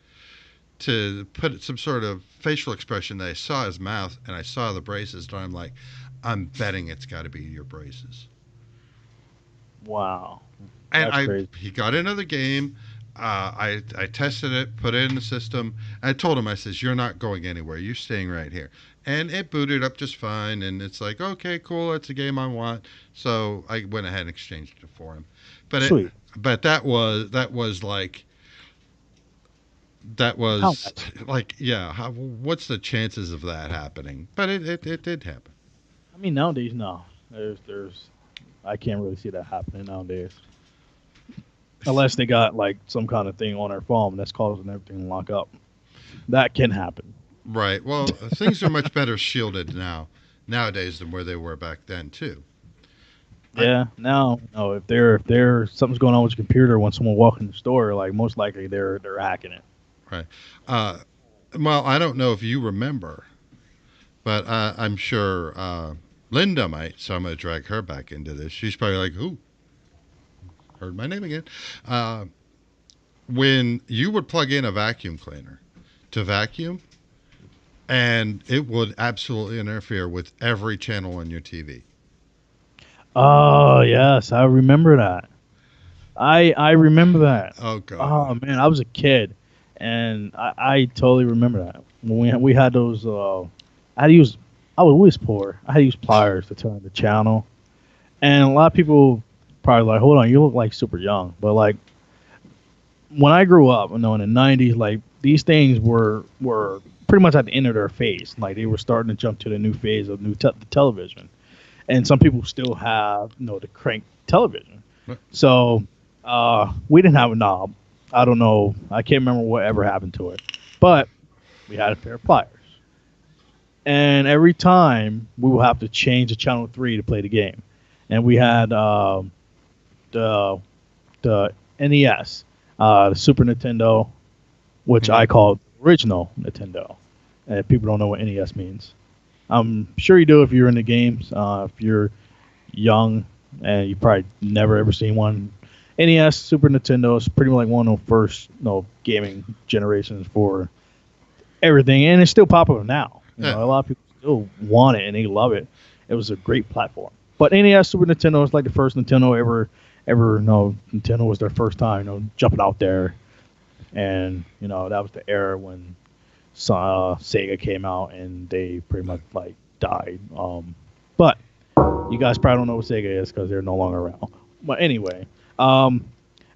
put some sort of facial expression that I saw his mouth and I saw the braces, and I'm like, I'm betting it's got to be your braces. Wow. And That's crazy. he got another game. I tested it, put it in the system. I told him, I says, you're not going anywhere. You're staying right here. And it booted up just fine. And it's like, okay, cool. That's a game I want. So I went ahead and exchanged it for him. But it, Sweet. but that How was much? like, yeah. What's the chances of that happening? But it did happen. I mean, nowadays, no. There's. I can't really see that happening nowadays, unless they got like some kind of thing on their phone that's causing everything to lock up. That can happen. Right. Well, things are much better shielded nowadays than where they were back then too. I Yeah. Now, no. If they're something's going on with your computer when someone walks in the store, like most likely they're hacking it. right. Uh, well, I don't know if you remember, but I'm sure Linda might. So I'm going to drag her back into this. She's probably like, "Who heard my name again?" Uh, when you would plug in a vacuum cleaner to vacuum, and it would absolutely interfere with every channel on your TV. Oh yes, I remember that. I remember that. Oh God. Oh man, I was a kid, and I totally remember that when we had those. I had to use. I was always poor. I had to use pliers to turn the channel, and a lot of people probably like, hold on, you look like super young, but like when I grew up, in the '90s, like these things were pretty much at the end of their phase. Like they were starting to jump to the new phase of the television, and some people still have the crank television. So we didn't have a knob. I don't know. I can't remember what ever happened to it, but we had a pair of pliers, and every time we would have to change the channel 3 to play the game, and we had the the NES, the Super Nintendo, which Hmm. I call original Nintendo. And if people don't know what NES means, I'm sure you do if you're in the games. If you're young and you probably never ever seen one, NES, Super Nintendo is pretty much like one of the first gaming generations for everything, and it's still popular now. Yeah. A lot of people still want it and they love it. It was a great platform. But NES, Super Nintendo is like the first Nintendo ever. Nintendo was their first time, jumping out there, and that was the era when Sega came out and they pretty much like died. But you guys probably don't know what Sega is because they're no longer around. But anyway, um,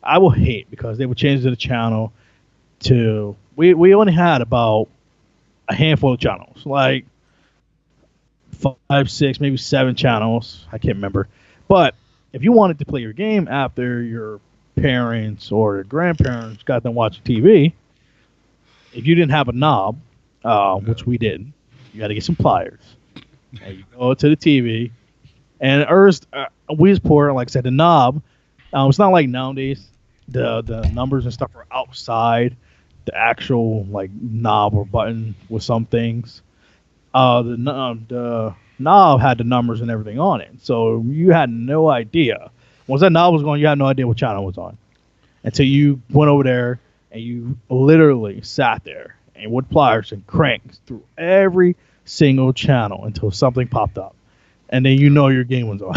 I will hate because they would change the channel to we only had about a handful of channels, like five, six, maybe seven channels. I can't remember. But if you wanted to play your game after your parents or your grandparents got done watching TV, if you didn't have a knob, which we didn't, you got to get some pliers. And you go to the TV. And Ernst, we was poor. Like I said, the knob. It's not like nowadays. The numbers and stuff are outside the actual like knob or button with some things. The knob had the numbers and everything on it, so you had no idea. Once that knob was going, you had no idea what channel was on until you went over there and you literally sat there and with pliers and cranked through every single channel until something popped up, and then your game was on.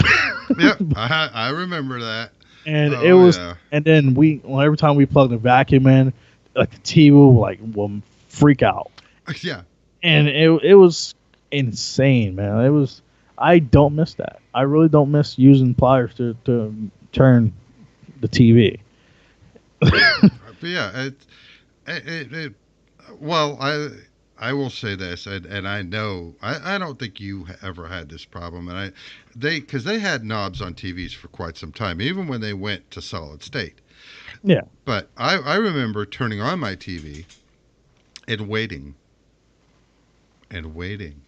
Yeah. I remember that. And it Oh was, yeah. and then every time we plugged the vacuum in, like the TV will freak out, Yeah. and it was insane, man. It was. I don't miss that. I really don't miss using pliers to turn the TV. But yeah. It well, I will say this, and I know I don't think you ever had this problem, and because they had knobs on TVs for quite some time, even when they went to solid state. Yeah. But I remember turning on my TV and waiting and waiting.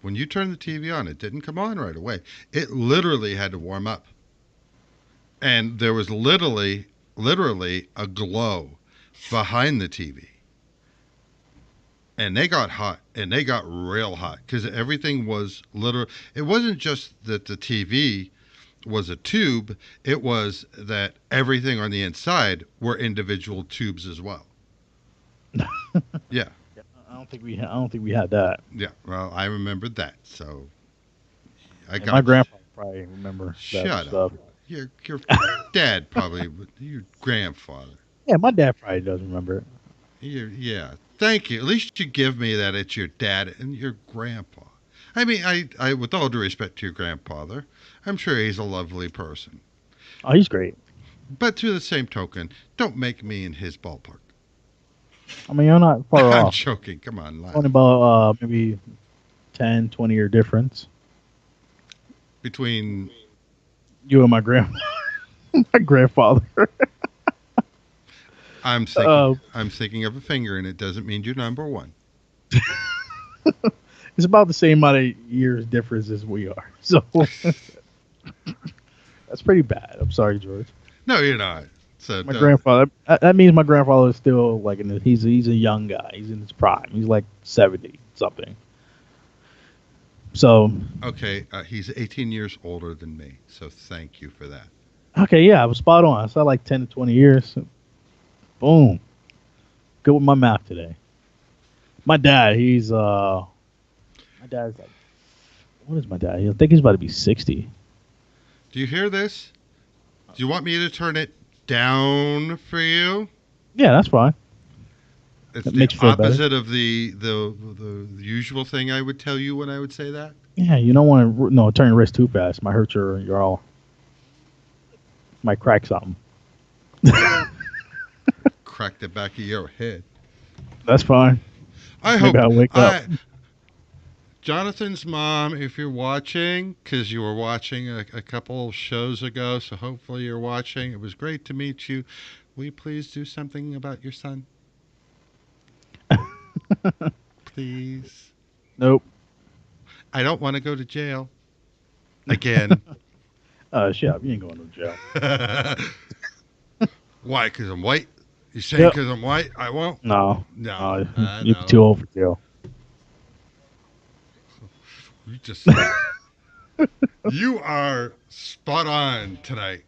When you turned the TV on, it didn't come on right away. It literally had to warm up, and there was literally a glow behind the TV, and they got hot, and they got real hot because everything was literal. It wasn't just that the TV was a tube; it was that everything on the inside were individual tubes as well. Yeah, I don't think we had that. yeah. Well, I remembered that, so I And my got. grandpa probably remember that Shut up. stuff. Your dad probably, your grandfather. Yeah, my dad probably does remember it. Yeah. Thank you. At least you give me that it's your dad and your grandpa. I mean, with all due respect to your grandfather, I'm sure he's a lovely person. Oh, he's great. But to the same token, don't make me in his ballpark. I mean, you're not far I'm off. joking. Come on, Only laugh. about maybe 10, 20 year difference. Between, You and my my grandfather. I'm thinking, uh, I'm thinking of a finger, and it doesn't mean you're number one. it's about the same amount of years difference as we are. So that's pretty bad. I'm sorry, George. No, you're not. So My grandfather. That means my grandfather is still like he's a young guy. He's in his prime. He's like 70 something. So okay, he's 18 years older than me, so thank you for that. okay, yeah, I was spot on. I said like 10 to 20 years. Boom. Good with my math today. My dad, my dad's like, what is my dad? I think he's about to be 60. Do you hear this? Do you want me to turn it down for you? Yeah, that's fine. It's That the makes you feel better. opposite of the usual thing I would tell you when I would say that. Yeah, you don't want to no turn your wrist too fast. Might hurt your all might crack something. Crack the back of your head. That's fine. I Maybe hope I'll wake up. Jonathan's mom, if you're watching, because you were watching a couple shows ago, so hopefully you're watching. It was great to meet you. Will you please do something about your son? Please. Nope. I don't want to go to jail again. Shut up. You ain't going to jail. Why? Because I'm white? You saying Yep. because I'm white? I won't? No. No, No. I You're know. too old for jail. You just you are spot on tonight.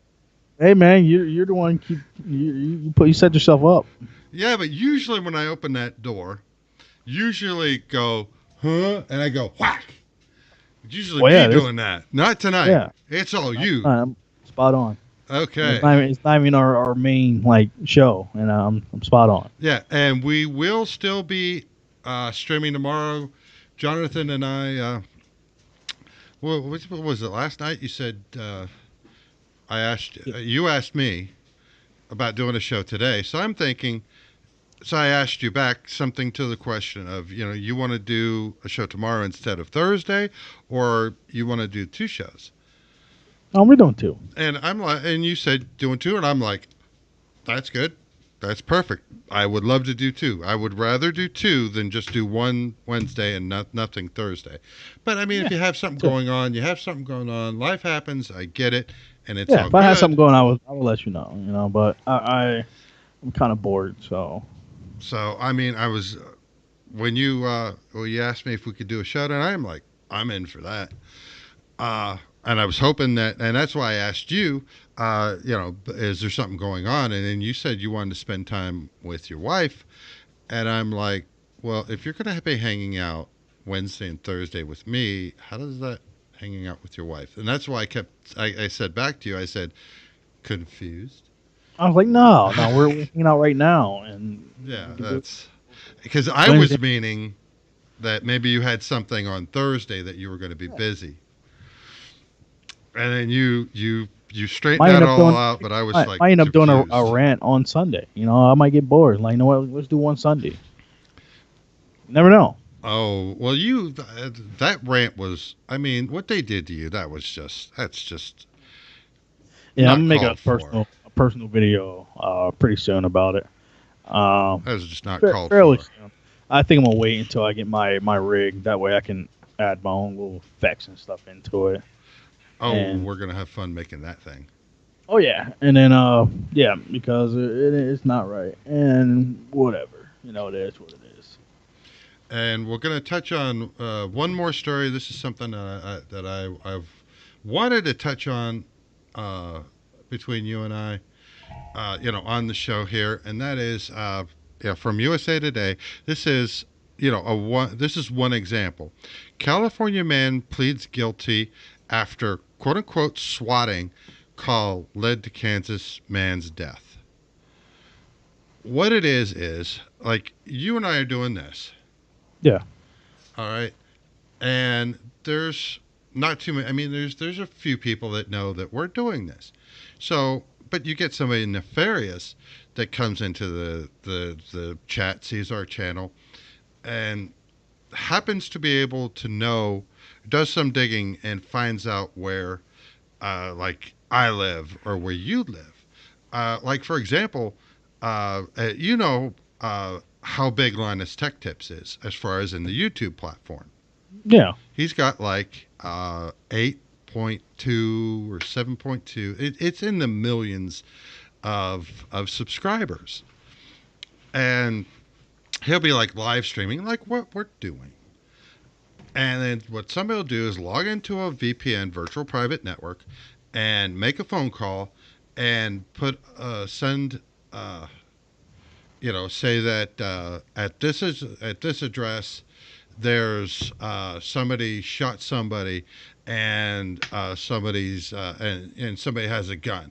Hey man, you're the one keep you set yourself up. Yeah, but usually when I open that door, usually go, huh? And I go, whack. It's usually Well, me yeah, this doing that. Not tonight. yeah. It's all That's you. fine. I'm spot on. And Okay. it's not even our main like show, and I'm spot on. Yeah, and we will still be streaming tomorrow. Jonathan and I, what was it last night? You said you asked me about doing a show today. So I'm thinking, so I asked you back something to the question of, you want to do a show tomorrow instead of Thursday, or you want to do two shows? Oh, we're doing two. And I'm like, and you said doing two, and I'm like, that's good. That's perfect. I would love to do two. I would rather do two than just do one Wednesday and nothing Thursday. But I mean, if Yeah. you have something So, going on, you have something going on. Life happens. I get it, and it's yeah. all If I had good. something going, I will let you know. But I'm kind of bored, so So I mean, I was when you asked me if we could do a show tonight, I'm like, I'm in for that. And I was hoping that, and that's why I asked you, is there something going on? And then you said you wanted to spend time with your wife, and I'm like, well, if you're going to be hanging out Wednesday and Thursday with me, how does that hanging out with your wife? And that's why I said back to you, I said, confused. I was like, no, we're hanging out right now, and Yeah, we can do it that's because I Wednesday. was meaning that maybe you had something on Thursday that you were going to be busy, and then you straightened Might that end up all doing out, but I was might like end up doing a confused. rant on Sunday. I might get bored. Like, you know what? Let's do one Sunday. Never know. Oh well, that rant was. I mean, what they did to you, that's just Yeah, I'm not gonna make called for. a personal video pretty soon about it. Um, That was just not called fairly for. soon. I think I'm gonna wait until I get my rig. That way I can add my own little effects and stuff into it. Oh, And we're gonna have fun making that thing. oh yeah, and then yeah, because it's not right and whatever. It is what it is. And we're gonna touch on one more story. This is something I've wanted to touch on uh, between you and I, on the show here, and that is, from USA Today. This is, This is one example. California man pleads guilty after quote unquote swatting call led to Kansas man's death. What it is like you and I are doing this, Yeah. all right, and there's not too many. I mean, there's a few people that know that we're doing this. So, but you get somebody nefarious that comes into the chat, sees our channel, and happens to be able to know, does some digging and finds out where, like I live or where you live. Like for example, how big Linus Tech Tips is as far as in the YouTube platform. Yeah. He's got like 8.2 or 7.2. It's in the millions of subscribers, and he'll be like live streaming like what we're doing. And then what somebody will do is log into a VPN, virtual private network, and make a phone call and send say that at this address, there's somebody shot somebody, and and somebody has a gun,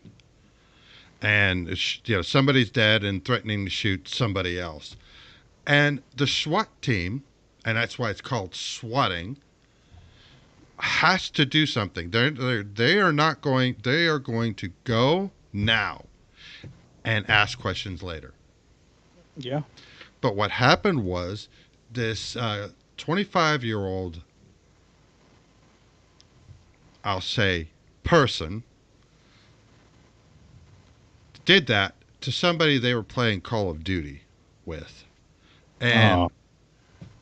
and somebody's dead and threatening to shoot somebody else, and the SWAT team, and that's why it's called swatting, has to do something. They are not going. They are going to go now and ask questions later. Yeah. But what happened was this 25-year-old, I'll say, person did that to somebody they were playing Call of Duty with, Oh.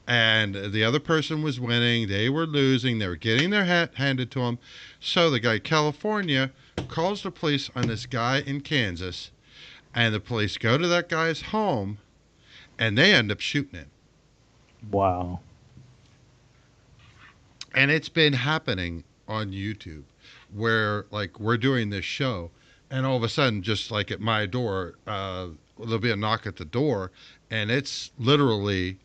and the other person was winning. They were losing. They were getting their hat handed to them. So the guy in California calls the police on this guy in Kansas, and the police go to that guy's home, and they end up shooting him. Wow. And it's been happening on YouTube, where like we're doing this show, and all of a sudden, just like at my door, there'll be a knock at the door, and it's literally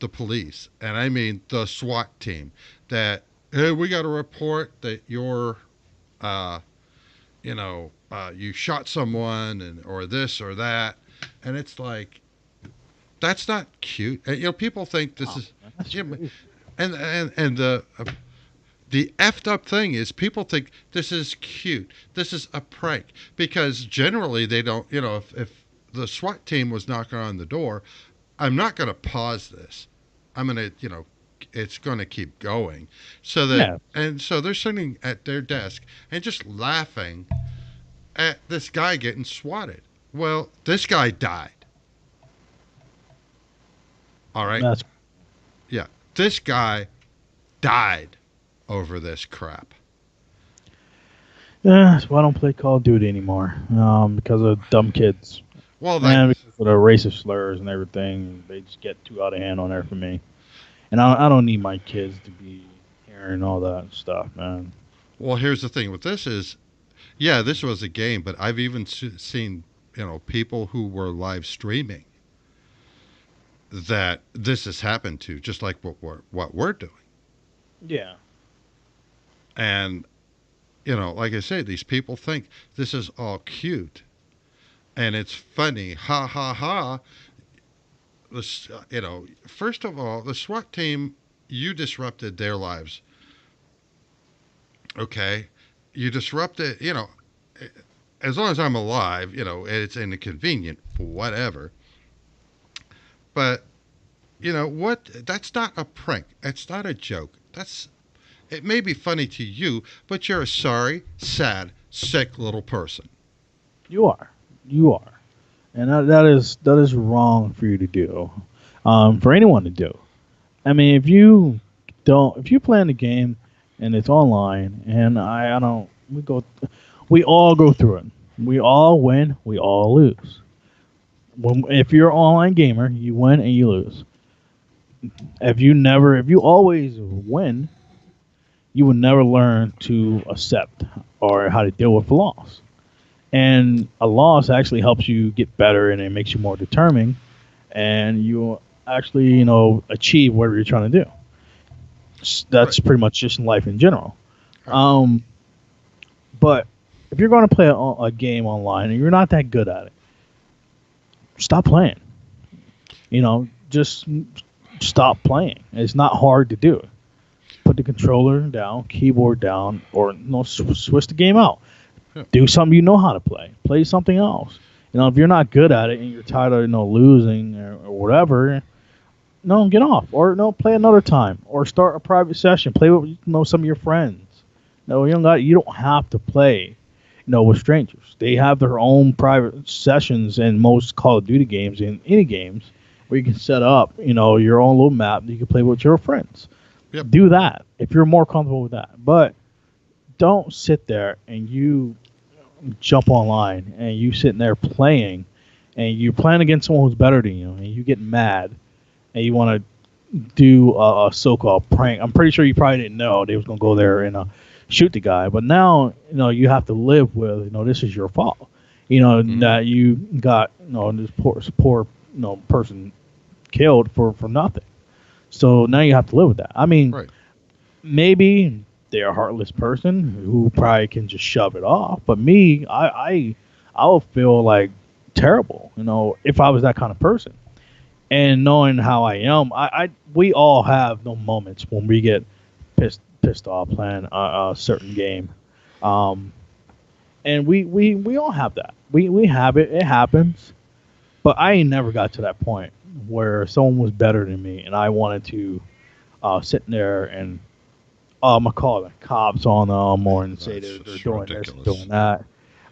the police, and I mean the SWAT team. That, hey, we got a report that uh, you shot someone, and or this or that, and it's like that's not cute. And, people think this Oh, is, man, that's yeah, crazy. and the effed up thing is people think this is cute. This is a prank because generally they don't. If the SWAT team was knocking on the door, I'm not going to pause this. I'm going to, it's going to keep going. Yeah. So they're sitting at their desk and just laughing at this guy getting swatted. Well, this guy died. All right. That's Yeah. This guy died over this crap. Yeah, that's why I don't play Call of Duty anymore. Because of dumb kids. Well, And because of the racist slurs and everything, they just get too out of hand on there for me. And I don't need my kids to be hearing all that stuff, man. well, here's the thing with this is, yeah, this was a game, but I've even seen, people who were live streaming that this has happened to, just like what we're doing. Yeah. And, like I say, these people think this is all cute and it's funny. Ha ha ha. First of all, the SWAT team, you disrupted their lives. Okay. You disrupted, as long as I'm alive, it's inconvenient, whatever. But, what? That's not a prank. It's not a joke. It may be funny to you, but you're a sorry, sad, sick little person. You are. You are. And that is wrong for you to do. For anyone to do. I mean, if you play in the game and it's online, and I don't, we all go through it. We all win, we all lose. If you're an online gamer, you win and you lose. If you always win, you will never learn to accept or how to deal with a loss. And a loss actually helps you get better and it makes you more determined, and you actually, achieve whatever you're trying to do. That's Right. pretty much just in life in general. Right. Um, but if you're going to play a game online and you're not that good at it, stop playing. Just stop playing. It's not hard to do. Put the controller down, keyboard down, or switch the game out. Yeah. Do something you know how to play. Play something else. If you're not good at it and you're tired of losing or whatever, no, get off or no, play another time or start a private session. Play with some of your friends. No, you don't have to play with strangers. They have their own private sessions in most Call of Duty games and any games where you can set up your own little map that you can play with your friends. Yep. Do that if you're more comfortable with that. But don't sit there and you jump online and you sitting there playing and you're playing against someone who's better than you and you get mad and you want to do a so-called prank. I'm pretty sure you probably didn't know they was going to go there and shoot the guy. But now, you have to live with, this is your fault. Mhm. That you got, this poor person killed for nothing. So now you have to live with that. I mean, Right. maybe they're a heartless person who probably can just shove it off. But me, I would feel like terrible, if I was that kind of person. And knowing how I am, we all have no moments when we get pissed off playing a certain game, um, and we all have that. We have it. It happens. But I ain't never got to that point where someone was better than me, and I wanted to sit there and I'm gonna call the cops on them or and say That's they're just doing this, ridiculous. doing that.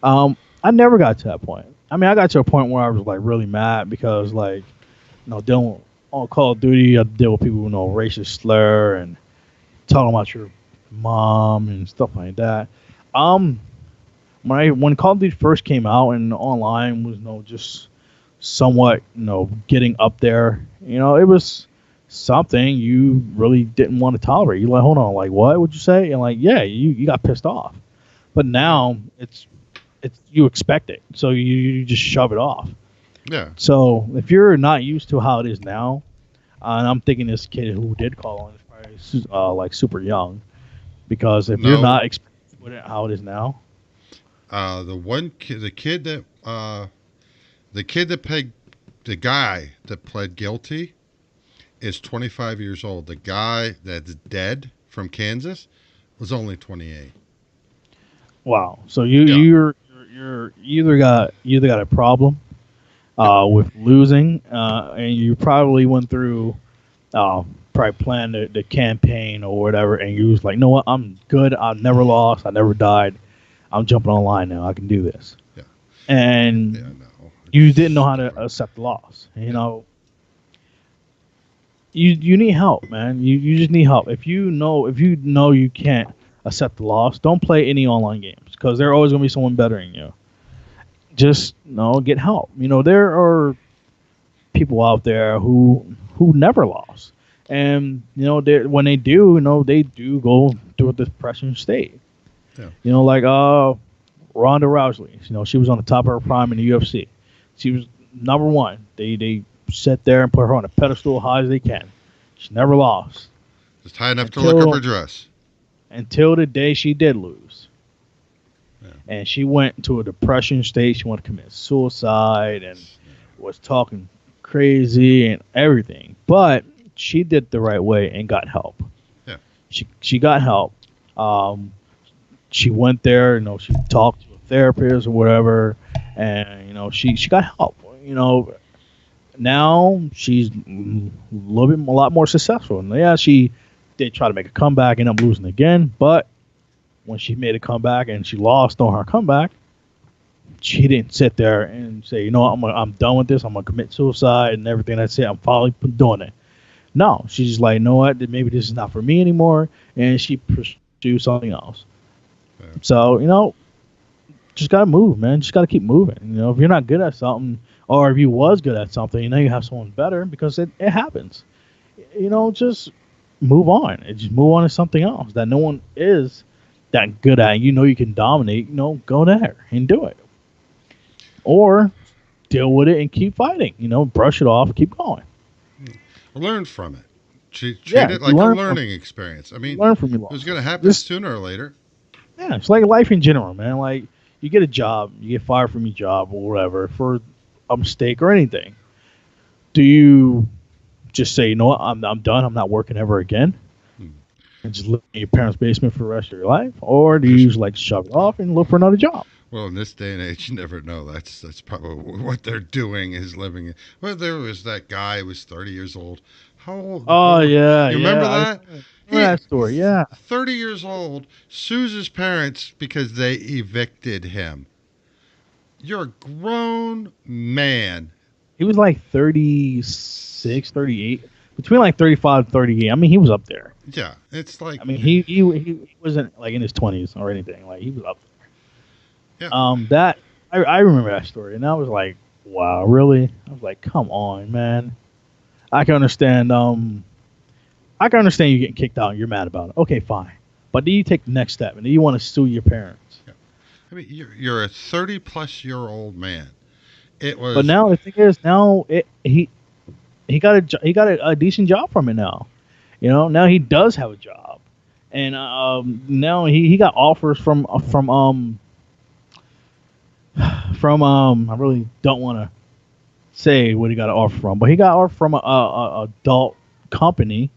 I never got to that point. I mean, I got to a point where I was like really mad because like dealing on Call of Duty, I deal with people who know racist slur and talking about your mom and stuff like that. Um, when Call of Duty first came out and online was just somewhat getting up there, it was something you really didn't want to tolerate. You're like, hold on, like what would you say? And like, yeah, you got pissed off. But Yeah. now it's you expect it, so you just shove it off. Yeah. So if you're not used to how it is now, and I'm thinking this kid who did call on is probably like super young, because if you're No. not experienced with it how it is now, The one kid, the kid that played, the guy that pled guilty is 25 years old. The guy that's dead from Kansas was only 28. wow. So you Yeah. you either got a problem Yep. with losing, and you probably went through probably planned the campaign or whatever, and you was like, no what, I'm good. I never lost. I never died. I'm jumping online now. I can do this. Yeah. Yeah. And No. you didn't It's know how to stupid. accept the loss. Yeah. You need help, man. You just need help. If you know you can't accept the loss, don't play any online games because there's always gonna be someone better than you. Just get help. There are people out there who never lost, and when they do, they do go through a depression state. Yeah. Like Ronda Rousey. She was on the top of her prime in the UFC. She was number one. They sit there and put her on a pedestal high as they can. She never lost Just high enough to look up her until dress. until the day she did lose, Yeah. and she went into a depression state. She wanted to commit suicide and was talking crazy and everything. But she did the right way and got help. Yeah. She got help. Um, she went there. She talked to a therapist or whatever, and she got help. Now she's a lot more successful. And yeah, she did try to make a comeback, and ended up losing again. But when she made a comeback and she lost on her comeback, she didn't sit there and say, what, I'm done with this. I'm gonna commit suicide and everything. That's it. I'm finally doing it. No, she's just like, what? Maybe this is not for me anymore, and she pursued something else. Yeah. So just gotta move, man. Just gotta keep moving. If you're not good at something, or if you was good at something, you have someone better because it happens. Just move on and just move on to something else that no one is that good at. You can dominate. Go there and do it, or deal with it and keep fighting. Brush it off, keep going. Learn from it. Treat Yeah, it you like a learn from learning experience. I mean, learn from your it was losses. going to happen Just sooner or later. yeah, it's like life in general, man. Like you get a job, you get fired from your job or whatever for a mistake or anything. Do you just say, what, I'm done, I'm not working ever again, Hmm. and just live in your parents' basement for the rest of your life, or do you Just just like shove it off and look for another job? Well, in this day and age, you never know. That's probably what they're doing is living. Well, there was that guy who was 30 years old. How old? Oh yeah, You remember yeah. that? Remember He that story? Yeah, 30 years old sues his parents because they evicted him. You're a grown man. he was like 36, 38, between like 35 and 38. I mean, he was up there. Yeah, it's like I mean, he wasn't like in his 20s or anything. Like he was up yeah. there. That I remember that story, and I was like, wow, really? I was like, come on, man. I can understand. I can understand you getting kicked out and you're mad about it. Okay, fine. But then you take the next step and then you want to sue your parents. I mean, you're a 30 plus year old man. It But was now the thing is, he got a decent job from it now. Now he does have a job, and now he got offers from I really don't want to say what he got an offer from, but he got offer from a adult company.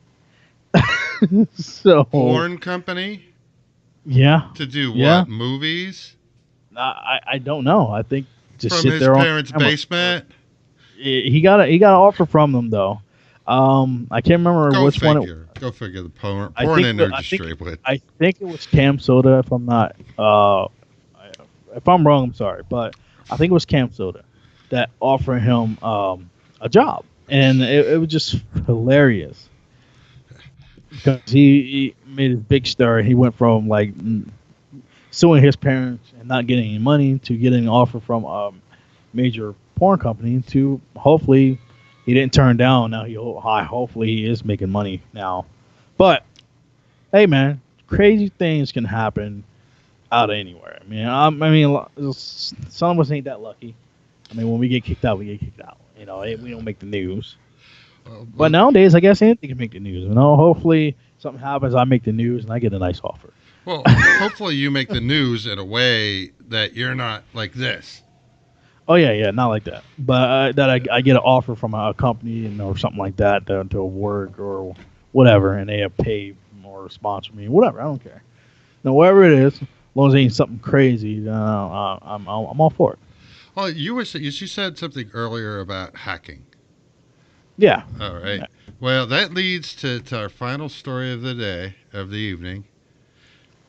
So porn company yeah, to do yeah. what? Movies I don't know. I think just from sit his there on parents' camera. basement. He got an offer from them though. I can't remember Go which one. figure. Go figure. The I porn think industry would. I think it was Cam Soda. If I'm not if I'm wrong, I'm sorry, but I think it was Cam Soda that offered him a job, and it was just hilarious because he made his big stir. He went from like suing his parents and not getting any money to getting an offer from a major porn company to hopefully he didn't turn down. Now hopefully he is making money now, but hey man, crazy things can happen out of anywhere. Some of us ain't that lucky. I mean, when we get kicked out, we get kicked out. We don't make the news. But Well, nowadays, I guess anything can make the news. Hopefully something happens, I make the news, and I get a nice offer. well, hopefully you make the news in a way that you're not like this. Oh yeah, yeah, not like that. But that I get an offer from a company or something like that to work or whatever, and they have paid or sponsor me, whatever. I don't care. Now, whatever it is, as long as it ain't something crazy, I'm all for it. Oh, you said something earlier about hacking. Yeah. All right. Well, that leads to our final story of the day, of the evening,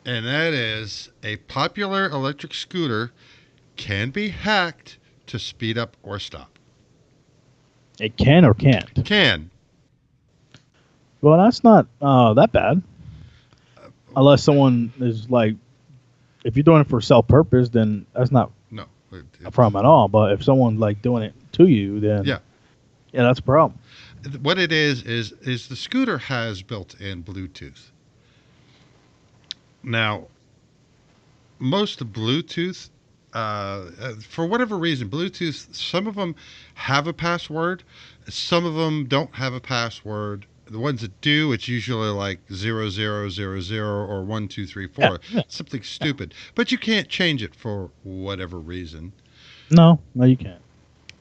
and that is a popular electric scooter can be hacked to speed up or stop. It can or can't. Can. Well, that's not that bad, unless someone is like, if you're doing it for self purpose, then that's not No. a problem at all. But if someone's like doing it to you, then Yeah. yeah, that's a problem. What it is the scooter has built-in Bluetooth. Now, most of Bluetooth, for whatever reason, Bluetooth, some of them have a password, some of them don't have a password. The ones that do, it's usually like 0000 or 1234, Yeah, yeah, something yeah. stupid. But you can't change it for whatever reason. No, no, you can't.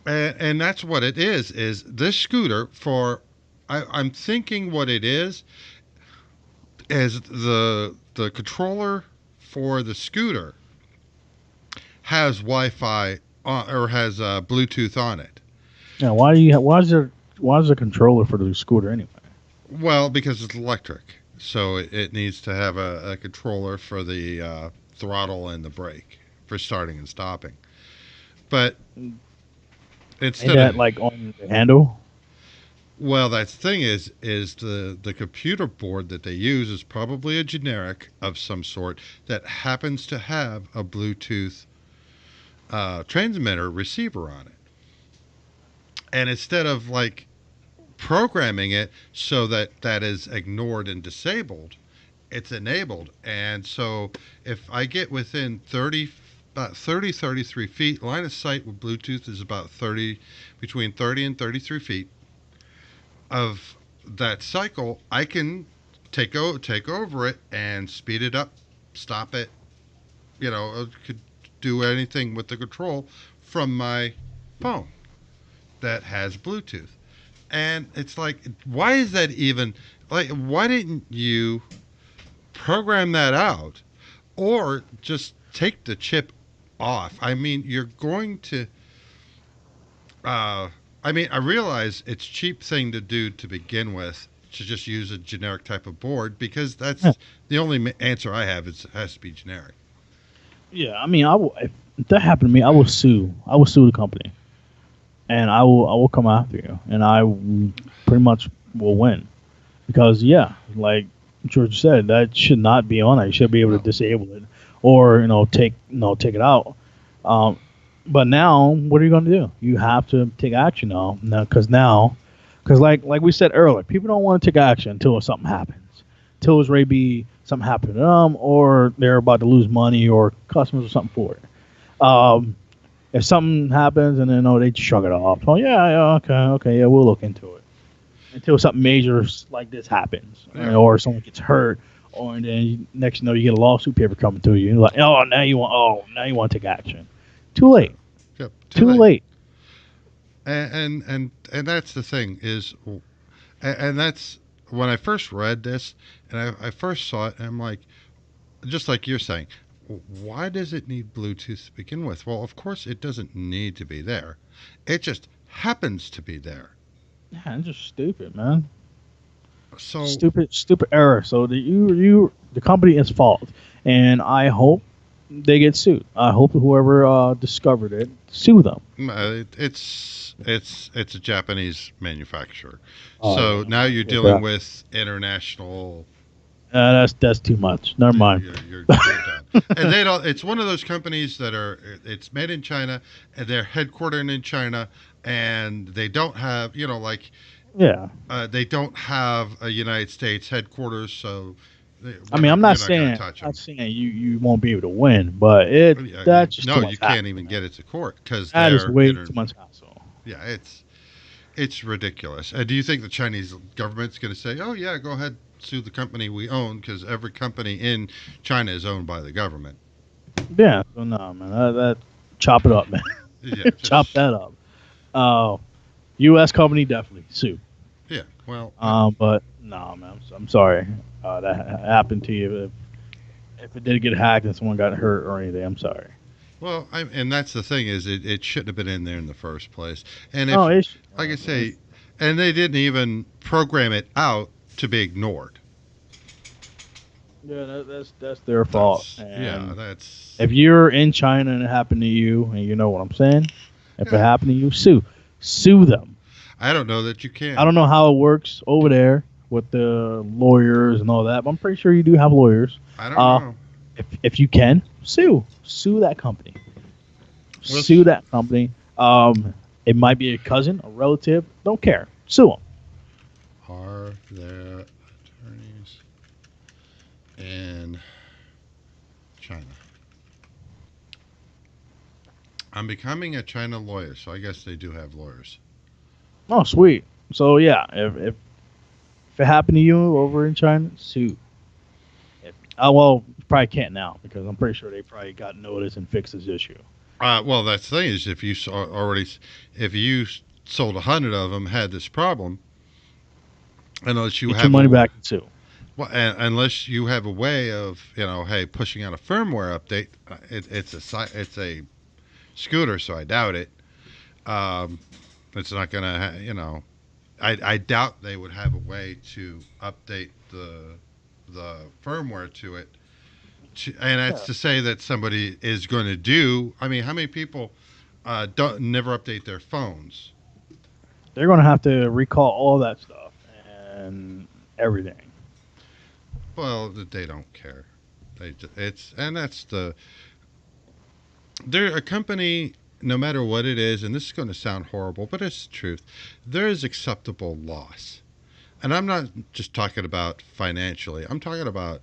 And that's what it is this scooter for, I'm thinking what it is the controller for the scooter has Wi-Fi or has Bluetooth on it. Yeah, why is there a controller for the scooter anyway? Well, because it's electric, so it needs to have a controller for the throttle and the brake for starting and stopping. But Ain't instead of that like on the handle? well, that thing is the computer board that they use is probably a generic of some sort that happens to have a Bluetooth transmitter receiver on it. And instead of like programming it so that that is ignored and disabled, it's enabled. And so if I get within 30, about 33 feet, line of sight with Bluetooth is about 30, between 30 and 33 feet of that cycle, I can take over it and speed it up, stop it. Could do anything with the control from my phone that has Bluetooth. And it's like, why is that even like? Why didn't you program that out, or just take the chip off? I mean, you're going to. I mean, I realize it's a cheap thing to do to begin with, to just use a generic type of board because that's Yeah. the only answer I have. Is it has to be generic. Yeah, I mean, if that happened to me, I will sue. I will sue the company, and I will come after you, and pretty much will win because yeah, like George said, that should not be on it. You should be able to No. disable it or take it out. Um, but now, what are you going to do? You have to take action because like we said earlier, people don't want to take action until something happens, until it's ready to be something happen to them, or they're about to lose money or customers or something for it. Um, If something happens and then they just shrug it off. Oh yeah, yeah, okay, okay, yeah, we'll look into it until something major like this happens, Yeah. or someone gets hurt, or and then next you know you get a lawsuit paper coming to you. You're like, now you want to take action. Too Yeah. late. Yep. Too Too late. late. And that's the thing is, and that's when I first read this and I first saw it, and I'm like, just like you're saying, why does it need Bluetooth to begin with? Well, of course it doesn't need to be there. It just happens to be there. Yeah, it's just stupid, man. So Stupid error. So the company is fault, and I hope they get sued. I hope whoever discovered it sue them. it's a Japanese manufacturer. Oh So yeah, now you're with dealing that. with international. That's too much. Never mind. You're done. And they don't. It's one of those companies that are. It's made in China, and they're headquartered in China, and they don't have. Like Yeah. they don't have a United States headquarters, so I mean, you're not going to touch not them. saying you won't be able to win, but that's just No, too you much can't hassle, even man. get it to court because That is they're way too much hassle. yeah, it's ridiculous. Do you think the Chinese government's going to say, "Oh yeah, go ahead, sue the company we own," because every company in China is owned by the government? Yeah. So no, man. That chop it up, man. Yeah, Chop just that up. Uh, U.S. company definitely sue. yeah. Well, But no, man. I'm sorry. That happened to you. If it did get hacked and someone got hurt or anything, I'm sorry. and that's the thing is it shouldn't have been in there in the first place. And Oh, if, it's like I say, and they didn't even program it out to be ignored. yeah, that's their fault. Yeah, And that's if you're in China and it happened to you, and you know what I'm saying, if it yeah. happened to you, sue them. I don't know that you I can. don't know how it works over there with the lawyers and all that, but I'm pretty sure you do have lawyers. I don't Uh, know. if you can sue that company, sue Let's that company. It might be a cousin, a relative, don't care, sue them. Are there attorneys in China? I'm becoming a China lawyer, so I guess they do have lawyers. Oh, sweet. So yeah, if it happened to you over in China, sue. Well, you probably can't now because I'm pretty sure they probably got notice and fixed this issue. Well, that's the thing is if you if you sold 100 of them had this problem, unless you Get your have money a back and sue. well, unless you have a way of hey pushing out a firmware update, it's a scooter, so I doubt it. Um, it's not gonna I doubt they would have a way to update the firmware to it. And that's Yeah. to say that somebody is going to do. I mean, how many people don't never update their phones? They're gonna have to recall all that stuff and everything. Well, they don't care. It's and that's they're a company. No matter what it is, and this is going to sound horrible, but it's the truth. There is acceptable loss, and I'm not just talking about financially. I'm talking about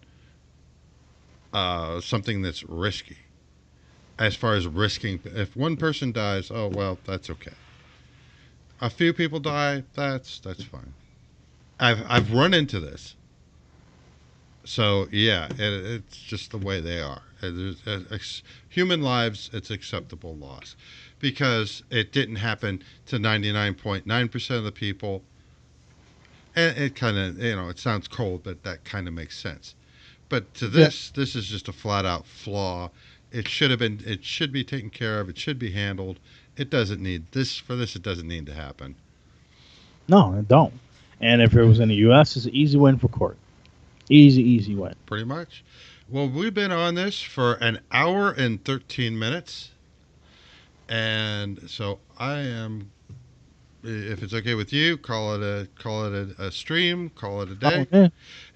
something that's risky. As far as risking, if one person dies, oh well, that's okay. A few people die, that's fine. I've run into this, so yeah, it's just the way they are. Human lives, it's acceptable loss, because it didn't happen to 99.9% of the people, and it kind of it sounds cold, but that kind of makes sense. But to Yeah. this is just a flat out flaw. It should have been. It should be taken care of. It should be handled. It doesn't need this for this. It doesn't need to happen. No, it don't. And if it was in the U.S., it's an easy win for court. Easy win. Pretty much. Well, we've been on this for an hour and 13 minutes, and so I am. If it's okay with you, call it a stream. Call it a Oh day. yeah.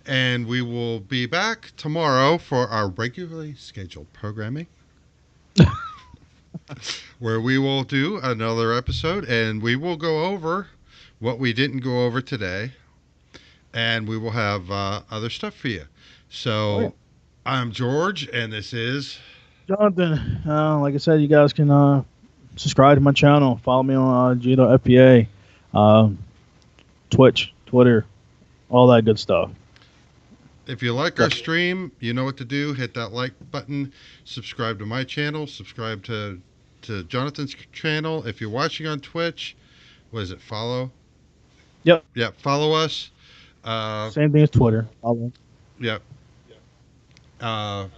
And we will be back tomorrow for our regularly scheduled programming, where we will do another episode and we will go over what we didn't go over today, and we will have other stuff for you. Oh yeah. So I'm George, and this is Jonathan, like I said, you guys can subscribe to my channel. Follow me on Gito FPA, uh, Twitch, Twitter, all that good stuff. If you like our Yep. stream, you know what to do. Hit that like button. Subscribe to my channel. Subscribe to Jonathan's channel. If you're watching on Twitch, what is it? Follow. Yep. Yeah, follow us. Uh, Same thing as Twitter. Follow. yeah. Uh,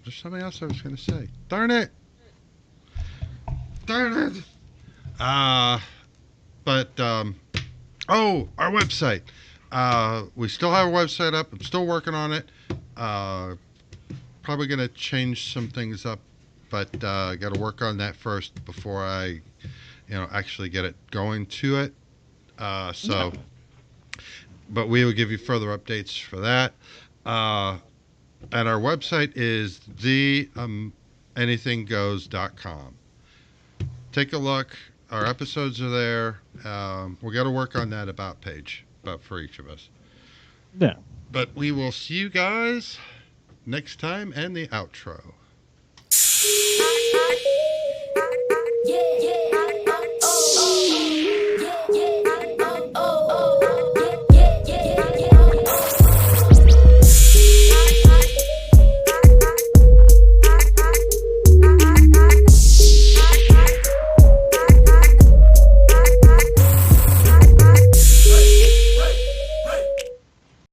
there's something else I was going to say. Darn it! Darn it! Uh, but oh, our website. We still have a website up. I'm still working on it. Uh, Probably going to change some things up, but I got to work on that first before I, actually get it going to it. Yeah. But we will give you further updates for that. Uh, and our website is theanythinggoes.com. Take a look. Our episodes are there. We got to work on that about page, but for each of us. Yeah. But we will see you guys next time and the outro. Yeah, yeah.